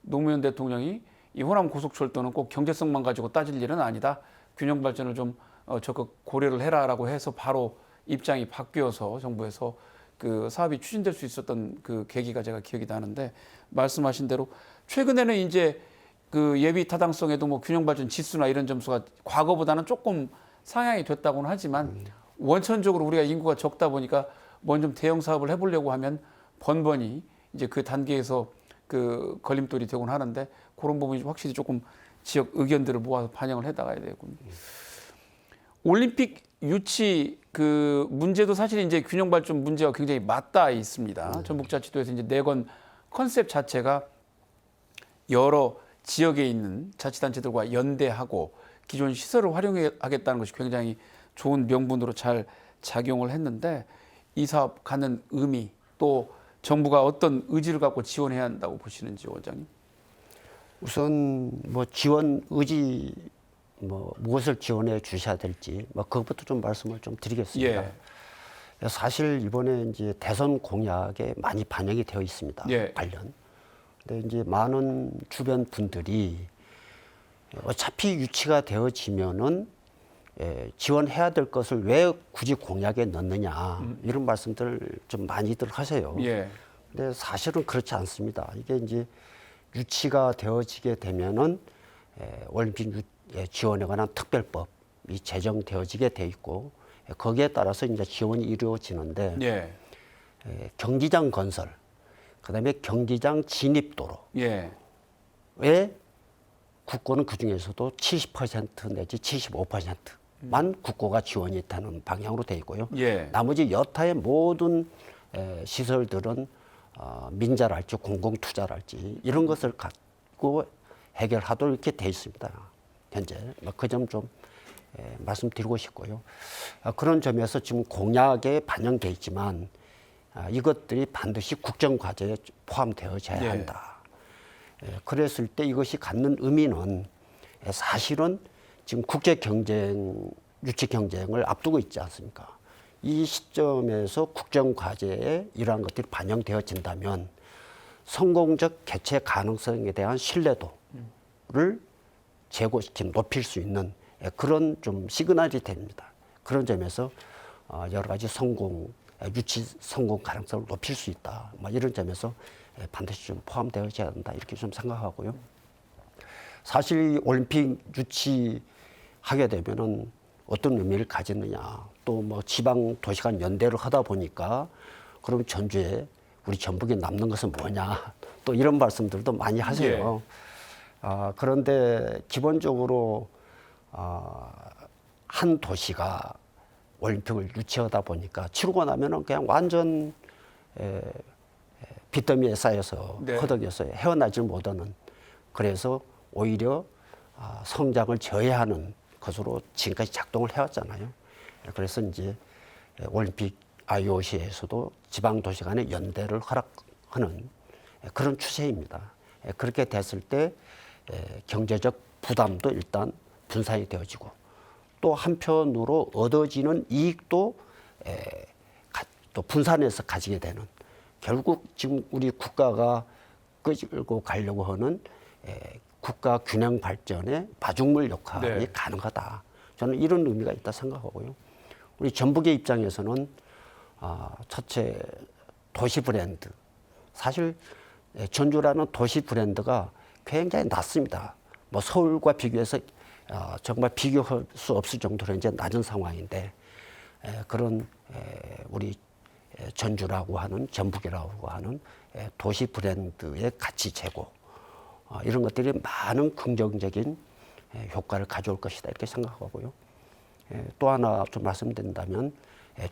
노무현 대통령이 이 호남 고속철도는 꼭 경제성만 가지고 따질 일은 아니다. 균형 발전을 좀 적극 고려를 해라라고 해서 바로 입장이 바뀌어서 정부에서 그 사업이 추진될 수 있었던 그 계기가 제가 기억이 나는데 말씀하신 대로 최근에는 이제 그 예비 타당성에도 뭐 균형 발전 지수나 이런 점수가 과거보다는 조금 상향이 됐다고는 하지만 원천적으로 우리가 인구가 적다 보니까 뭔 좀 대형 사업을 해보려고 하면 번번이 이제 그 단계에서 그 걸림돌이 되곤 하는데 그런 부분이 확실히 조금 지역 의견들을 모아서 반영을 해나가야 되겠군요. 올림픽 유치 그 문제도 사실 이제 균형 발전 문제와 굉장히 맞닿아 있습니다. 전북자치도에서 이제 내건 컨셉 자체가 여러 지역에 있는 자치단체들과 연대하고 기존 시설을 활용하겠다는 것이 굉장히 좋은 명분으로 잘 작용을 했는데 이 사업 갖는 의미 또 정부가 어떤 의지를 갖고 지원해야 한다고 보시는지 원장님? 우선 뭐 지원 의지 뭐 무엇을 지원해 주셔야 될지 뭐 그것부터 좀 말씀을 좀 드리겠습니다. 사실 이번에 이제 대선 공약에 많이 반영이 되어 있습니다. 관련. 근데 이제 많은 주변 분들이 어차피 유치가 되어지면은 지원해야 될 것을 왜 굳이 공약에 넣느냐 이런 말씀들을 좀 많이들 하세요. 예. 근데 사실은 그렇지 않습니다. 이게 이제 유치가 되어지게 되면은 올림픽 지원에 관한 특별법이 제정되어지게 돼 있고 거기에 따라서 이제 지원이 이루어지는데 예. 경기장 건설, 그다음에 경기장 진입도로에 예. 국고는 그 중에서도 70% 내지 75%만 국고가 지원이 되는 방향으로 돼 있고요. 예. 나머지 여타의 모든 시설들은 민자랄지 공공투자랄지 이런 것을 갖고 해결하도록 이렇게 돼 있습니다. 현재 그 점 좀 말씀드리고 싶고요. 그런 점에서 지금 공약에 반영돼 있지만 이것들이 반드시 국정과제에 포함되어져야 예. 한다. 그랬을 때 이것이 갖는 의미는 사실은 지금 국제 경쟁, 유치 경쟁을 앞두고 있지 않습니까? 이 시점에서 국정 과제에 이러한 것들이 반영되어진다면 성공적 개최 가능성에 대한 신뢰도를 제고시킨 높일 수 있는 그런 좀 시그널이 됩니다. 그런 점에서 여러 가지 유치 성공 가능성을 높일 수 있다. 이런 점에서 반드시 좀 포함되어져야 한다. 이렇게 좀 생각하고요. 사실 올림픽 유치하게 되면은 어떤 의미를 가졌느냐. 또 뭐 지방 도시 간 연대를 하다 보니까 그럼 전주에 우리 전북에 남는 것은 뭐냐. 또 이런 말씀들도 많이 하세요. 그런데 기본적으로 한 도시가 올림픽을 유치하다 보니까 치르고 나면은 그냥 완전 빚더미에 쌓여서 네. 허덕여서 헤어나질 못하는, 그래서 오히려 성장을 저해하는 것으로 지금까지 작동을 해왔잖아요. 그래서 이제 올림픽 IOC에서도 지방 도시 간의 연대를 허락하는 그런 추세입니다. 그렇게 됐을 때 경제적 부담도 일단 분산이 되어지고 또 한편으로 얻어지는 이익도 또 분산해서 가지게 되는, 결국 지금 우리 국가가 끌고 가려고 하는 국가 균형 발전의 마중물 역할이 네. 가능하다. 저는 이런 의미가 있다 생각하고요. 우리 전북의 입장에서는 첫째 도시 브랜드, 사실 전주라는 도시 브랜드가 굉장히 낮습니다. 뭐 서울과 비교해서 정말 비교할 수 없을 정도로 이제 낮은 상황인데 그런 우리 전주라고 하는, 전북이라고 하는 도시 브랜드의 가치 제고, 이런 것들이 많은 긍정적인 효과를 가져올 것이다 이렇게 생각하고요. 또 하나 좀 말씀드린다면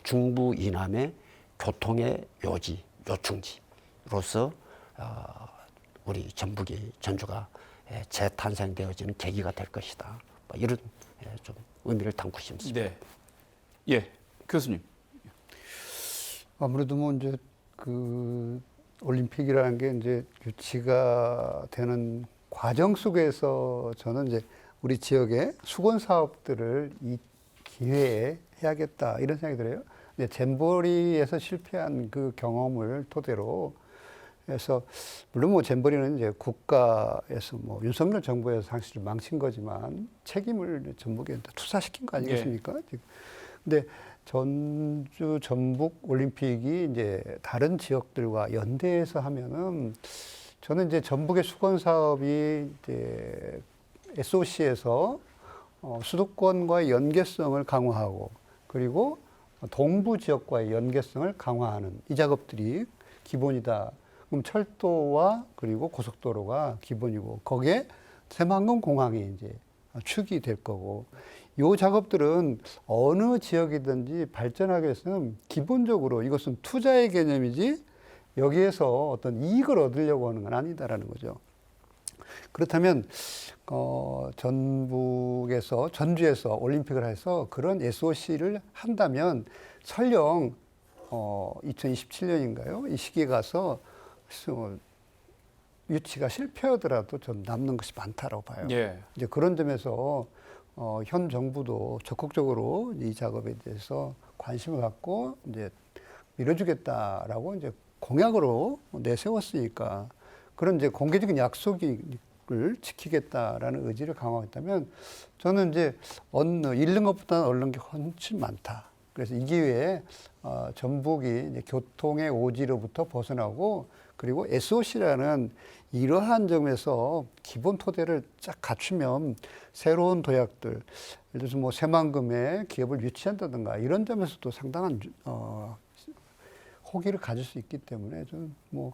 중부 이남의 교통의 요지, 요충지로서 우리 전주가 재탄생되어지는 계기가 될 것이다. 이런 좀 의미를 담고 싶습니다. 네. 예, 교수님. 아무래도 뭐 이제 그 올림픽이라는 게 이제 유치가 되는 과정 속에서 저는 이제 우리 지역의 수건 사업들을 이 기회에 해야겠다 이런 생각이 들어요. 근데 잼버리에서 실패한 그 경험을 토대로 해서, 물론 뭐 잼버리는 이제 국가에서 뭐 윤석열 정부에서 사실 망친 거지만 책임을 전북에 투사시킨 거 아니겠습니까? 예. 근데 전주 전북 올림픽이 이제 다른 지역들과 연대해서 하면은 저는 이제 전북의 수건 사업이 이제 SOC에서 수도권과의 연계성을 강화하고 그리고 동부 지역과의 연계성을 강화하는 이 작업들이 기본이다. 그럼 철도와 그리고 고속도로가 기본이고 거기에 새만금 공항이 이제 축이 될 거고, 이 작업들은 어느 지역이든지 발전하기 위해서는 기본적으로 이것은 투자의 개념이지 여기에서 어떤 이익을 얻으려고 하는 건 아니다라는 거죠. 그렇다면 전주에서 올림픽을 해서 그런 SOC를 한다면 설령 2027년인가요? 이 시기에 가서 유치가 실패하더라도 좀 남는 것이 많다라고 봐요. 예. 이제 그런 점에서 현 정부도 적극적으로 이 작업에 대해서 관심을 갖고 이제 밀어주겠다라고 이제 공약으로 내세웠으니까 그런 이제 공개적인 약속이 지키겠다라는 의지를 강화했다면 저는 이제 잃는 것보다는 얻는 게 훨씬 많다. 그래서 이 기회에 전북이 이제 교통의 오지로부터 벗어나고 그리고 SOC라는 이러한 점에서 기본 토대를 쫙 갖추면 새로운 도약들, 예를 들어서 뭐 새만금의 기업을 유치한다든가 이런 점에서도 상당한 호기를 가질 수 있기 때문에 저는 뭐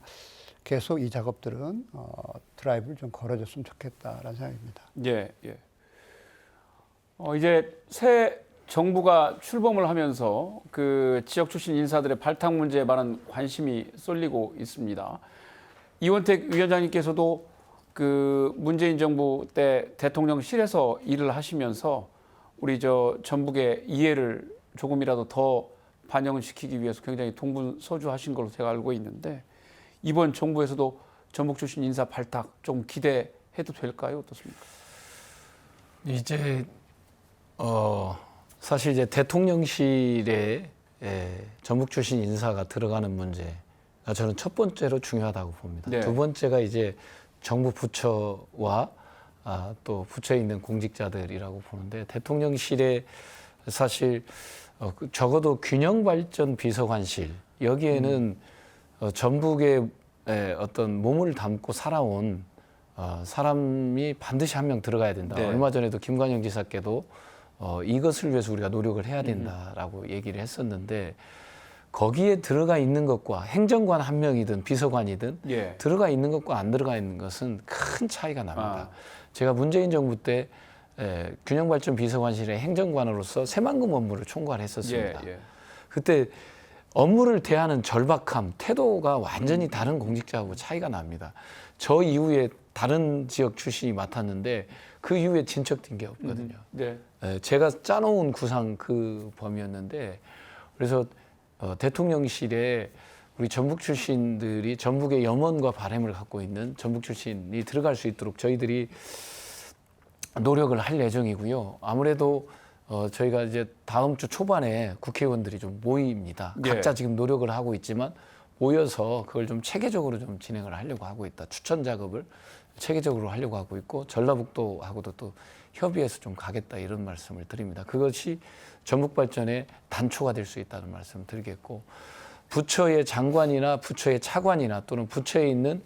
계속 이 작업들은 드라이브를 좀 걸어줬으면 좋겠다라는 생각입니다. 예, 예. 이제 새 정부가 출범을 하면서 그 지역 출신 인사들의 발탁 문제에 많은 관심이 쏠리고 있습니다. 이원택 위원장님께서도 그 문재인 정부 때 대통령실에서 일을 하시면서 우리 저 전북의 이해를 조금이라도 더 반영을 시키기 위해서 굉장히 동분서주하신 걸로 제가 알고 있는데 이번 정부에서도 전북 출신 인사 발탁 좀 기대해도 될까요? 어떻습니까? 이제 사실 이제 대통령실에 전북 출신 인사가 들어가는 문제가 저는 첫 번째로 중요하다고 봅니다. 네. 두 번째가 이제 정부 부처와 또 부처에 있는 공직자들이라고 보는데 대통령실에 사실 적어도 균형발전 비서관실 여기에는 전북의 어떤 몸을 담고 살아온 사람이 반드시 한 명 들어가야 된다. 네. 얼마 전에도 김관영 지사께도 이것을 위해서 우리가 노력을 해야 된다라고 얘기를 했었는데 거기에 들어가 있는 것과 행정관 한 명이든 비서관이든 예. 들어가 있는 것과 안 들어가 있는 것은 큰 차이가 납니다. 제가 문재인 정부 때 균형발전 비서관실의 행정관으로서 새만금 업무를 총괄했었습니다. 예, 예. 그때 업무를 대하는 절박함, 태도가 완전히 다른 공직자하고 차이가 납니다. 저 이후에 다른 지역 출신이 맡았는데 그 이후에 진척된 게 없거든요. 네. 제가 짜놓은 구상 그 범위였는데 그래서 대통령실에 우리 전북 출신들이 전북의 염원과 바람을 갖고 있는 전북 출신이 들어갈 수 있도록 저희들이 노력을 할 예정이고요. 아무래도 저희가 이제 다음 주 초반에 국회의원들이 좀 모입니다. 예. 각자 지금 노력을 하고 있지만 모여서 그걸 좀 체계적으로 좀 진행을 하려고 하고 있다. 추천 작업을 체계적으로 하려고 하고 있고 전라북도하고도 또 협의해서 좀 가겠다 이런 말씀을 드립니다. 그것이 전북 발전의 단초가 될 수 있다는 말씀을 드리겠고 부처의 장관이나 부처의 차관이나 또는 부처에 있는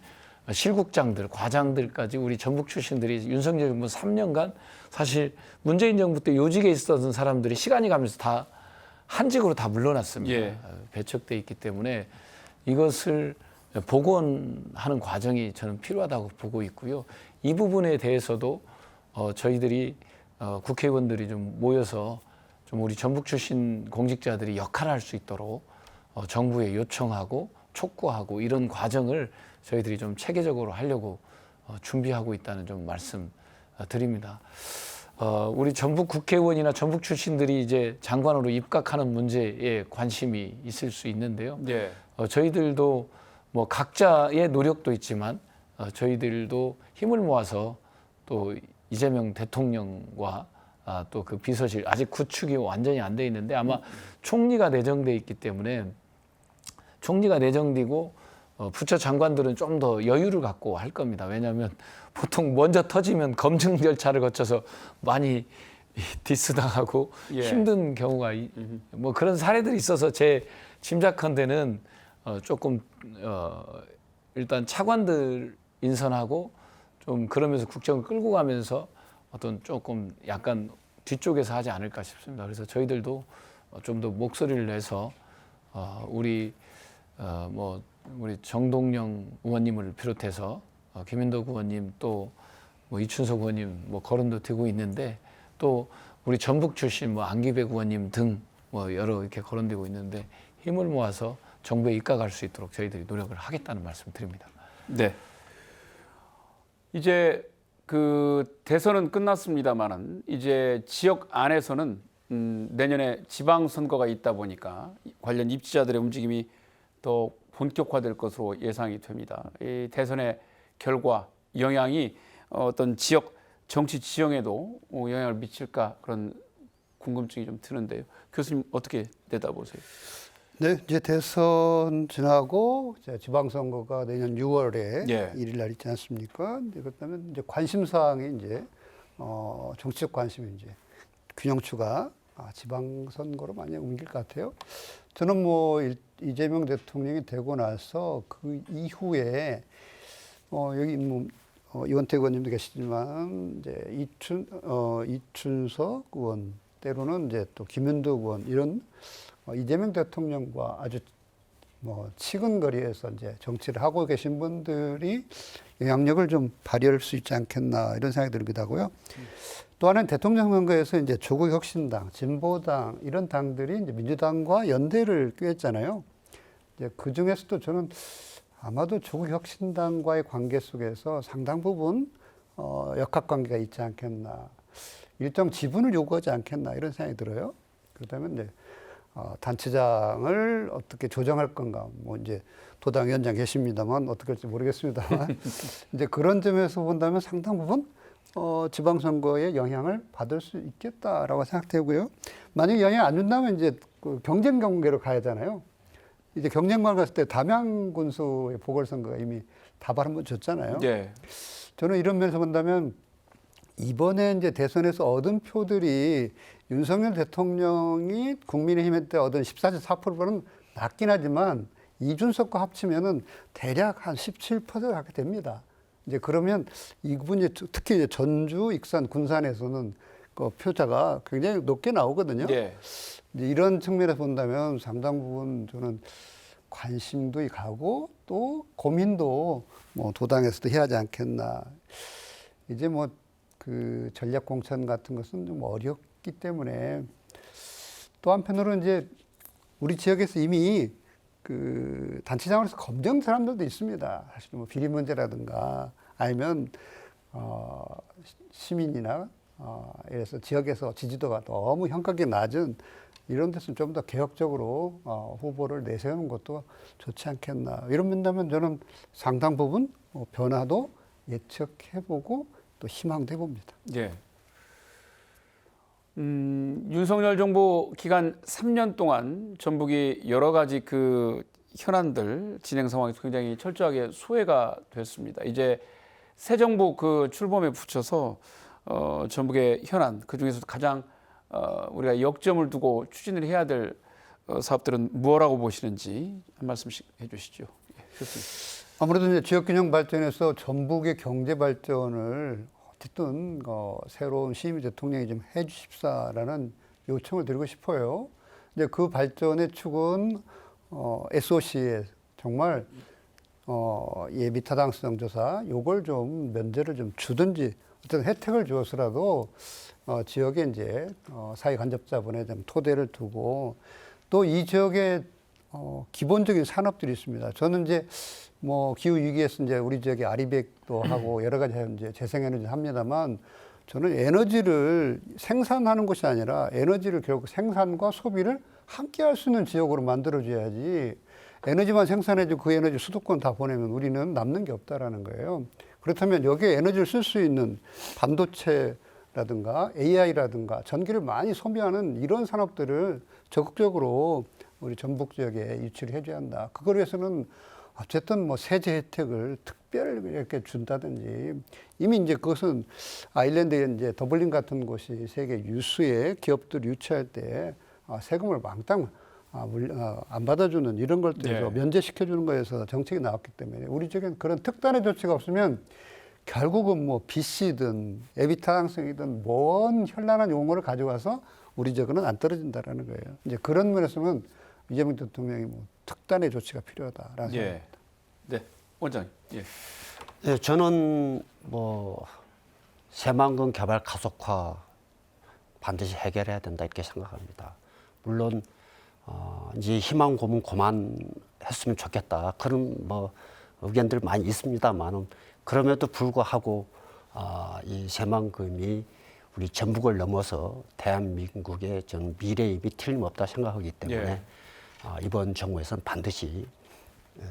실국장들, 과장들까지 우리 전북 출신들이 윤석열 정부 3년간 사실 문재인 정부 때 요직에 있었던 사람들이 시간이 가면서 다 한직으로 다 물러났습니다. 예. 배척돼 있기 때문에 이것을 복원하는 과정이 저는 필요하다고 보고 있고요. 이 부분에 대해서도 저희들이 국회의원들이 좀 모여서 좀 우리 전북 출신 공직자들이 역할을 할 수 있도록 정부에 요청하고 촉구하고 이런 과정을 저희들이 좀 체계적으로 하려고 준비하고 있다는 좀 말씀 드립니다. 우리 전북 국회의원이나 전북 출신들이 이제 장관으로 입각하는 문제에 관심이 있을 수 있는데요. 네. 저희들도 뭐 각자의 노력도 있지만 저희들도 힘을 모아서 또 이재명 대통령과 또 그 비서실 아직 구축이 완전히 안 돼 있는데 아마 총리가 내정돼 있기 때문에 총리가 내정되고 부처 장관들은 좀 더 여유를 갖고 할 겁니다. 왜냐하면 보통 먼저 터지면 검증 절차를 거쳐서 많이 디스당하고 예. 힘든 경우가 뭐 그런 사례들이 있어서 제 짐작컨대는 조금 일단 차관들 인선하고 좀 그러면서 국정을 끌고 가면서 어떤 조금 약간 뒤쪽에서 하지 않을까 싶습니다. 그래서 저희들도 좀 더 목소리를 내서 우리 우리 정동영 의원님을 비롯해서 김인덕 의원님 또 뭐 이춘석 의원님 뭐 거론도 되고 있는데 또 우리 전북 출신 뭐 안기백 의원님 등 뭐 여러 이렇게 거론되고 있는데 힘을 모아서 정부에 입각할 수 있도록 저희들이 노력을 하겠다는 말씀 드립니다. 네. 이제 그 대선은 끝났습니다만은 이제 지역 안에서는 내년에 지방선거가 있다 보니까 관련 입지자들의 움직임이 더 본격화될 것으로 예상이 됩니다. 이 대선의 결과 영향이 어떤 지역 정치 지형에도 영향을 미칠까 그런 궁금증이 좀 드는데요. 교수님 어떻게 내다보세요? 네, 이제 대선 지나고 이제 지방선거가 내년 6월에 예. 1일 날 있지 않습니까? 이제 그렇다면 이제 관심사항이 이제 정치적 관심이 이제 균형추가 지방선거로 많이 옮길 것 같아요. 저는 뭐 이재명 대통령이 되고 나서 그 이후에 여기 뭐 이원택 의원님도 계시지만 이제 이춘석 의원 때로는 이제 또 김윤득 의원 이런 이재명 대통령과 아주 뭐 치근거리에서 이제 정치를 하고 계신 분들이 영향력을 좀 발휘할 수 있지 않겠나 이런 생각이 들기도 하고요. 또 하나는 대통령 선거에서 이제 조국혁신당, 진보당 이런 당들이 이제 민주당과 연대를 꾀했잖아요. 이제 그 중에서도 저는 아마도 조국혁신당과의 관계 속에서 상당 부분 역학관계가 있지 않겠나, 일정 지분을 요구하지 않겠나 이런 생각이 들어요. 그렇다면 이제 단체장을 어떻게 조정할 건가, 뭐 이제 도당 위원장 계십니다만 어떻게 할지 모르겠습니다만 이제 그런 점에서 본다면 상당 부분 지방선거에 영향을 받을 수 있겠다라고 생각되고요. 만약에 영향 안 준다면 이제 그 경쟁 관계로 가야 하잖아요. 이제 경쟁관 갔을 때 담양군수의 보궐선거가 이미 다발 한번 졌잖아요. 예. 저는 이런 면에서 본다면 이번에 이제 대선에서 얻은 표들이 윤석열 대통령이 국민의힘 때 얻은 14.4%는 낮긴 하지만 이준석과 합치면은 대략 한 17% 가게 됩니다. 이제 그러면 이분이 특히 이제 전주, 익산, 군산에서는 그 표자가 굉장히 높게 나오거든요. 예. 이제 이런 측면에서 본다면 상당 부분 저는 관심도 가고 또 고민도 뭐 도당에서도 해야 하지 않겠나. 이제 뭐 그 전략 공천 같은 것은 좀 어렵기 때문에 또 한편으로는 이제 우리 지역에서 이미 그 단체장으로서 검증 사람들도 있습니다. 사실 뭐 비리 문제라든가 아니면 시민이나 이래서 지역에서 지지도가 너무 현격이 낮은 이런 데서는 좀 더 개혁적으로 후보를 내세우는 것도 좋지 않겠나. 이런 면다면 저는 상당 부분 변화도 예측해보고 또 희망도 해봅니다. 예. 윤석열 정부 기간 3년 동안 전북이 여러 가지 그 현안들 진행 상황이 굉장히 철저하게 소외가 됐습니다. 이제 새 정부 그 출범에 붙여서 전북의 현안 그 중에서도 가장 우리가 역점을 두고 추진을 해야 될 사업들은 무엇라고 보시는지 한 말씀씩 해주시죠. 예, 좋습니다. 아무래도 이제 지역균형 발전에서 전북의 경제 발전을 어쨌든 새로운 시민 대통령이 좀 해주십사라는 요청을 드리고 싶어요. 근데 그 발전의 축은 SOC에 정말 예비 타당성 조사 요걸 좀 면제를 좀 주든지 어떤 혜택을 주어서라도 지역에 이제 사회 간접자본에 좀 토대를 두고 또 이 지역에 기본적인 산업들이 있습니다. 저는 이제 뭐 기후 위기에서 이제 우리 지역에 아리백도 하고 여러 가지 이제 재생에너지 합니다만 저는 에너지를 생산하는 것이 아니라 에너지를 결국 생산과 소비를 함께 할 수 있는 지역으로 만들어줘야지 에너지만 생산해주고 그 에너지 수도권 다 보내면 우리는 남는 게 없다라는 거예요. 그렇다면 여기에 에너지를 쓸 수 있는 반도체라든가 AI라든가 전기를 많이 소비하는 이런 산업들을 적극적으로 우리 전북 지역에 유치를 해줘야 한다. 그걸 위해서는 어쨌든 뭐 세제 혜택을 특별히 이렇게 준다든지 이미 이제 그것은 아일랜드에 이제 더블린 같은 곳이 세계 유수의 기업들 유치할 때 세금을 망당 안 받아주는 이런 걸 통해서 네. 면제시켜주는 거에서 정책이 나왔기 때문에 우리 지역엔 그런 특단의 조치가 없으면 결국은 뭐 빚이든 애비타당성이든 뭔 현란한 용어를 가져와서 우리 지역은 안 떨어진다라는 거예요. 이제 그런 면에서는 이재명 대통령이 뭐 특단의 조치가 필요하다라는 예. 생각입니다. 네, 원장님. 예. 네, 저는 뭐 새만금 개발 가속화 반드시 해결해야 된다 이렇게 생각합니다. 물론 이제 희망 고문 그만했으면 좋겠다 그런 뭐 의견들 많이 있습니다만은 그럼에도 불구하고 이 새만금이 우리 전북을 넘어서 대한민국의 전 미래에 이미 틀림없다 생각하기 때문에 예. 이번 정부에서는 반드시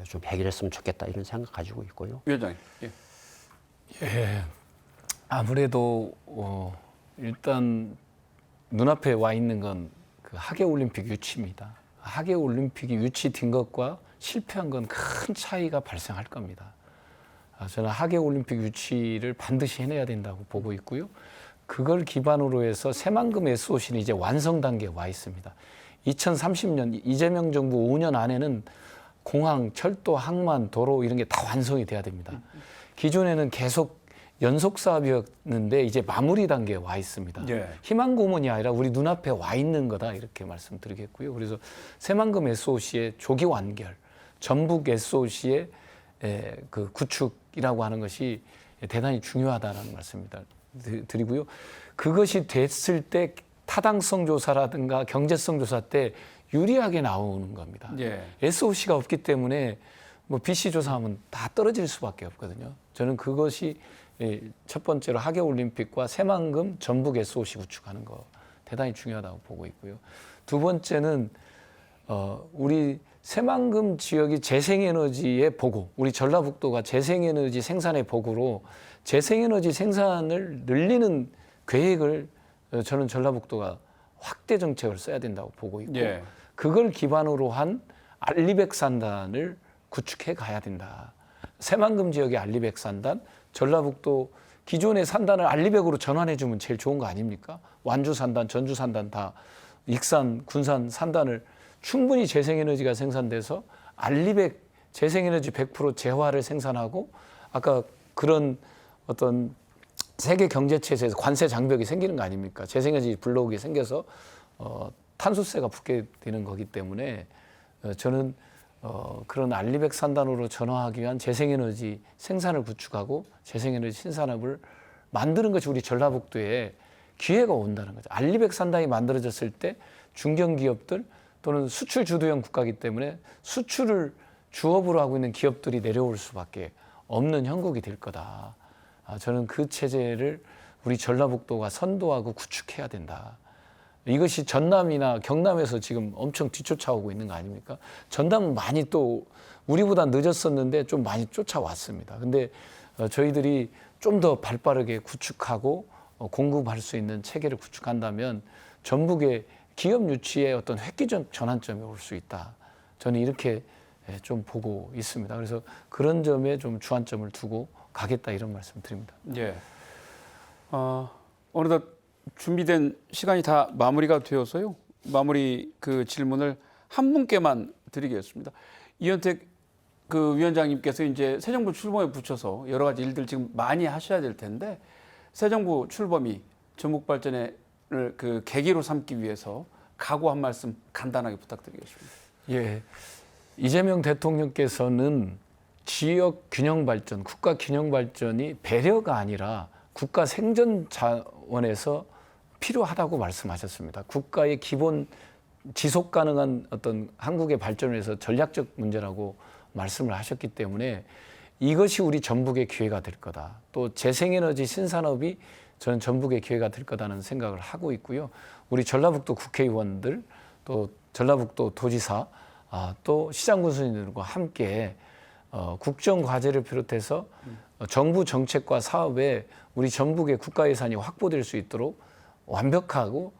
좀 해결했으면 좋겠다 이런 생각 가지고 있고요. 위원장님. 예. 예, 아무래도 일단 눈앞에 와 있는 건 그 하계올림픽 유치입니다. 하계 올림픽이 유치된 것과 실패한 건 큰 차이가 발생할 겁니다. 저는 하계 올림픽 유치를 반드시 해내야 된다고 보고 있고요. 그걸 기반으로 해서 새만금 SOC는 이제 완성 단계에 와 있습니다. 2030년 이재명 정부 5년 안에는 공항, 철도, 항만, 도로 이런 게 다 완성이 돼야 됩니다. 기존에는 계속 연속 사업이었는데 이제 마무리 단계에 와 있습니다. 예. 희망 고문이 아니라 우리 눈앞에 와 있는 거다 이렇게 말씀드리겠고요. 그래서 새만금 SOC의 조기 완결, 전북 SOC의 그 구축이라고 하는 것이 대단히 중요하다는 말씀입니다. 드리고요. 그것이 됐을 때 타당성 조사라든가 경제성 조사 때 유리하게 나오는 겁니다. 예. SOC가 없기 때문에 뭐 BC 조사하면 다 떨어질 수밖에 없거든요. 저는 그것이 첫 번째로 하계 올림픽과 새만금 전북 SOC 구축하는 거 대단히 중요하다고 보고 있고요. 두 번째는 우리 새만금 지역이 재생에너지의 보고, 우리 전라북도가 재생에너지 생산의 보고로 재생에너지 생산을 늘리는 계획을 저는 전라북도가 확대 정책을 써야 된다고 보고 있고 예. 그걸 기반으로 한 알리백산단을 구축해 가야 된다. 새만금 지역의 알리백산단, 전라북도 기존의 산단을 알리백으로 전환해 주면 제일 좋은 거 아닙니까? 완주 산단, 전주 산단 다 익산, 군산 산단을 충분히 재생에너지가 생산돼서 알리백 재생에너지 100% 재화를 생산하고 아까 그런 어떤 세계 경제체제에서 관세 장벽이 생기는 거 아닙니까? 재생에너지 불러오게 생겨서 탄소세가 붙게 되는 거기 때문에 저는 그런 알리백 산단으로 전환하기 위한 재생에너지 생산을 구축하고 재생에너지 신산업을 만드는 것이 우리 전라북도에 기회가 온다는 거죠. 알리백 산단이 만들어졌을 때 중견기업들 또는 수출 주도형 국가이기 때문에 수출을 주업으로 하고 있는 기업들이 내려올 수밖에 없는 형국이 될 거다. 저는 그 체제를 우리 전라북도가 선도하고 구축해야 된다. 이것이 전남이나 경남에서 지금 엄청 뒤쫓아오고 있는 거 아닙니까? 전남은 많이 또 우리보다 늦었었는데 좀 많이 쫓아왔습니다. 근데 저희들이 좀 더 발빠르게 구축하고 공급할 수 있는 체계를 구축한다면 전북의 기업 유치의 어떤 획기적 전환점이 올 수 있다. 저는 이렇게 좀 보고 있습니다. 그래서 그런 점에 좀 주안점을 두고 가겠다 이런 말씀 드립니다. 예. 어느덧 준비된 시간이 다 마무리가 되어서요. 마무리 그 질문을 한 분께만 드리겠습니다. 이현택 그 위원장님께서 이제 새 정부 출범에 붙여서 여러 가지 일들 지금 많이 하셔야 될 텐데 새 정부 출범이 전북 발전을 그 계기로 삼기 위해서 각오 한 말씀 간단하게 부탁드리겠습니다. 예. 이재명 대통령께서는 지역 균형 발전, 국가 균형 발전이 배려가 아니라 국가 생존 자원에서 필요하다고 말씀하셨습니다. 국가의 기본 지속 가능한 어떤 한국의 발전을 위해서 전략적 문제라고 말씀을 하셨기 때문에 이것이 우리 전북의 기회가 될 거다. 또 재생에너지 신산업이 저는 전북의 기회가 될 거다는 생각을 하고 있고요. 우리 전라북도 국회의원들 또 전라북도 도지사 또 시장군수님들과 함께 국정 과제를 비롯해서 정부 정책과 사업에 우리 전북의 국가 예산이 확보될 수 있도록 완벽하고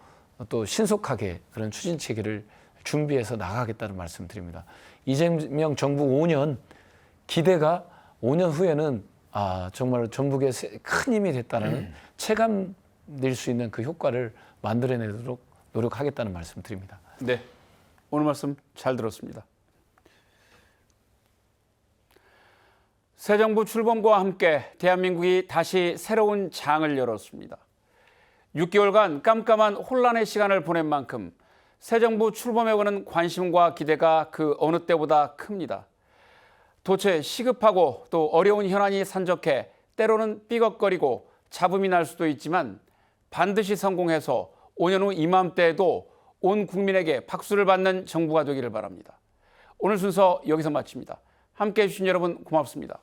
또 신속하게 그런 추진 체계를 준비해서 나가겠다는 말씀드립니다. 이재명 정부 5년 기대가 5년 후에는 정말 전북에 큰 힘이 됐다는 체감 낼 수 있는 그 효과를 만들어내도록 노력하겠다는 말씀드립니다. 네, 오늘 말씀 잘 들었습니다. 새 정부 출범과 함께 대한민국이 다시 새로운 장을 열었습니다. 6개월간 깜깜한 혼란의 시간을 보낸 만큼 새 정부 출범에 오는 관심과 기대가 그 어느 때보다 큽니다. 도처에 시급하고 또 어려운 현안이 산적해 때로는 삐걱거리고 잡음이 날 수도 있지만 반드시 성공해서 5년 후 이맘때에도 온 국민에게 박수를 받는 정부가 되기를 바랍니다. 오늘 순서 여기서 마칩니다. 함께해 주신 여러분 고맙습니다.